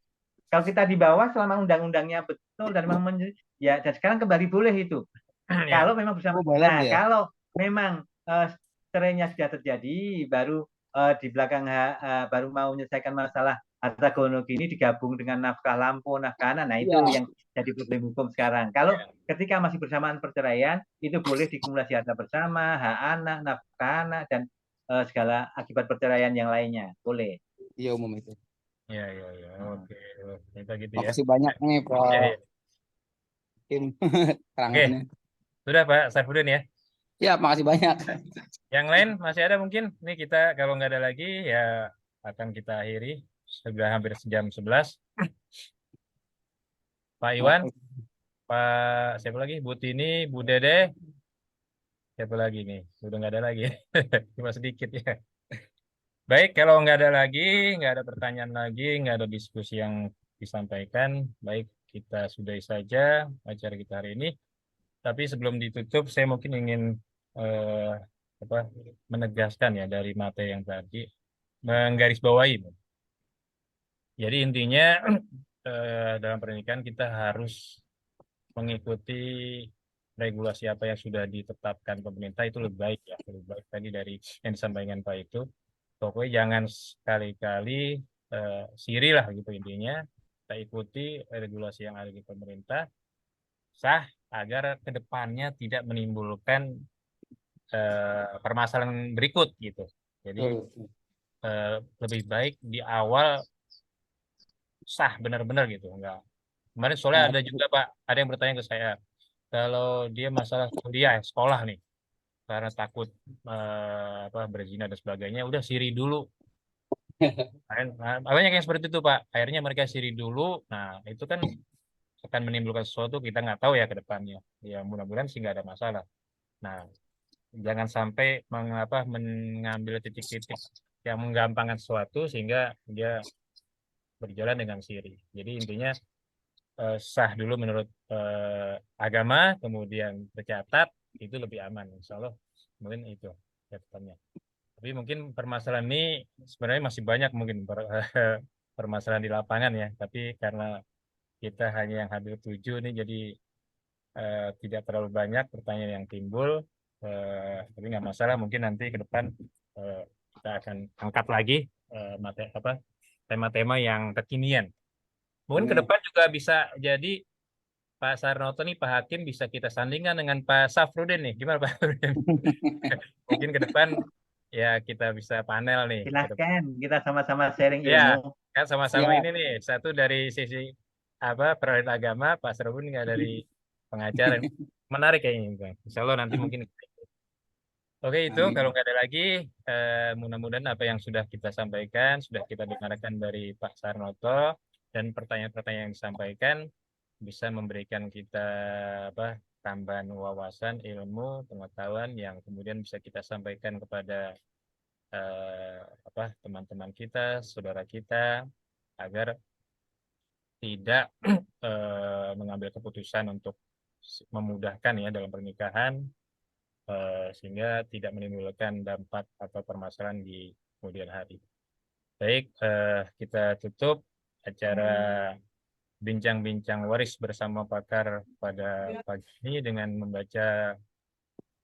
Kalau kita di bawah selama undang-undangnya betul dan memang ya dan sekarang kembali boleh itu. ya. Kalau memang bersama. Oh, boleh Nah, ya. kalau memang cerainya sudah terjadi, baru di belakang baru mau menyelesaikan masalah harta gono gini digabung dengan nafkah lampu, nafkah anak. Nah, itu Iya. yang jadi problem hukum sekarang. Kalau ketika masih bersamaan perceraian, itu boleh dikumulasi harta bersama, hak anak, nafkah anak, dan segala akibat perceraian yang lainnya. Boleh. Iya umum itu. Iya, iya, iya. Oke. Kita gitu ya. Makasih banyak nih Iya, Pak iya. Kim Oke, terangannya. sudah Pak Saifuddin ya. Ya, makasih banyak. Yang lain masih ada mungkin? Ini kita kalau nggak ada lagi ya akan kita akhiri. Sudah hampir jam 11. Pak Iwan, Pak siapa lagi? Bu Tini, Bu Dede, siapa lagi nih? Udah nggak ada lagi. Cuma sedikit ya. Baik, kalau nggak ada lagi, nggak ada pertanyaan lagi, nggak ada diskusi yang disampaikan, baik kita sudahi saja acara kita hari ini. Tapi sebelum ditutup, saya mungkin ingin eh, apa, menegaskan ya dari materi yang tadi, menggarisbawahi. Jadi intinya dalam pernikahan kita harus mengikuti regulasi apa yang sudah ditetapkan pemerintah itu lebih baik ya, lebih baik tadi dari yang disampaikan Pak itu. Pokoknya jangan sekali-kali siri lah gitu intinya. Kita ikuti regulasi yang ada di pemerintah sah agar kedepannya tidak menimbulkan permasalahan berikut gitu. Jadi Betul. lebih baik di awal sah benar-benar gitu. Enggak. Kemarin soalnya Nah, ada juga Pak, ada yang bertanya ke saya, kalau dia masalah kuliah, sekolah nih, karena takut apa berzina dan sebagainya, udah siri dulu. Banyak yang seperti itu Pak. Akhirnya mereka siri dulu. Nah itu kan akan menimbulkan sesuatu kita nggak tahu ya ke depannya. Ya mudah-mudahan sih nggak ada masalah. Nah jangan sampai mengambil titik-titik yang menggampangkan sesuatu sehingga dia berjalan dengan siri. Jadi intinya sah dulu menurut agama, kemudian tercatat, itu lebih aman. Insya Allah mungkin itu catatannya. Tapi mungkin permasalahan ini sebenarnya masih banyak mungkin permasalahan di lapangan ya. Tapi karena kita hanya yang hadir 7 nih, jadi tidak terlalu banyak pertanyaan yang timbul. Tapi nggak masalah, mungkin nanti ke depan kita akan angkat lagi tema-tema yang kekinian. Mungkin ke depan juga bisa jadi Pak Sarnoto nih, Pak Hakim bisa kita sandingkan dengan Pak Safrudin nih. Gimana Pak Safrudin? Mungkin ke depan ya kita bisa panel nih. Silahkan kita sama-sama sharing Ya, ilmu. kan sama-sama siap. ini nih. Satu dari sisi peradilan agama, Pak Sarwood nggak dari pengacara. Menarik kayaknya, Bang. Insya Allah nanti mungkin. Oke, itu kalau Amin. nggak ada lagi, mudah-mudahan apa yang sudah kita sampaikan, sudah kita dengarkan dari Pak Sarnoto, dan pertanyaan-pertanyaan yang disampaikan bisa memberikan kita tambahan wawasan, ilmu, pengetahuan yang kemudian bisa kita sampaikan kepada teman-teman kita, saudara kita, agar tidak mengambil keputusan untuk memudahkan ya dalam pernikahan, sehingga tidak menimbulkan dampak atau permasalahan di kemudian hari. Baik, kita tutup acara bincang-bincang waris bersama pakar pada pagi ini dengan membaca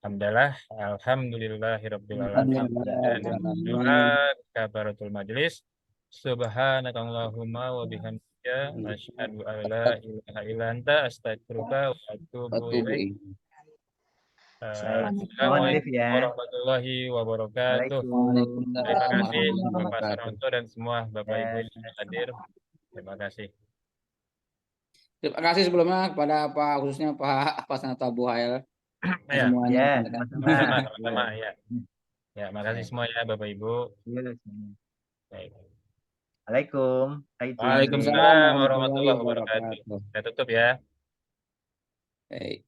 hamdalah, alhamdulillahirabbil alamin, dan doa kafaratul majelis. Subhanakallahumma wa bihamdika asyhadu an la ilaha illa anta astaghfiruka wa atubu Atubu ilaik. ilaik. Mohon lift Assalamualaikum ya. warahmatullahi wabarakatuh. Waalaikumsalam Terima kasih warahmatullahi Bapak wabarakatuh. Saranto dan semua Bapak Ibu Ya. yang hadir. Terima kasih. Terima kasih sebelumnya kepada Pak, khususnya Pak Santo Abu Hail dan Ya, semuanya Ya, rekan-rekan. sama-sama. sama-sama ya. Ya, makasih Ya. semua ya Bapak Ibu. Iya, semuanya. Baik. Waalaikum. Kaitu. Waalaikumsalam Waalaikumsalam warahmatullahi warahmatullahi wabarakatuh. wabarakatuh. Saya tutup ya. Baik.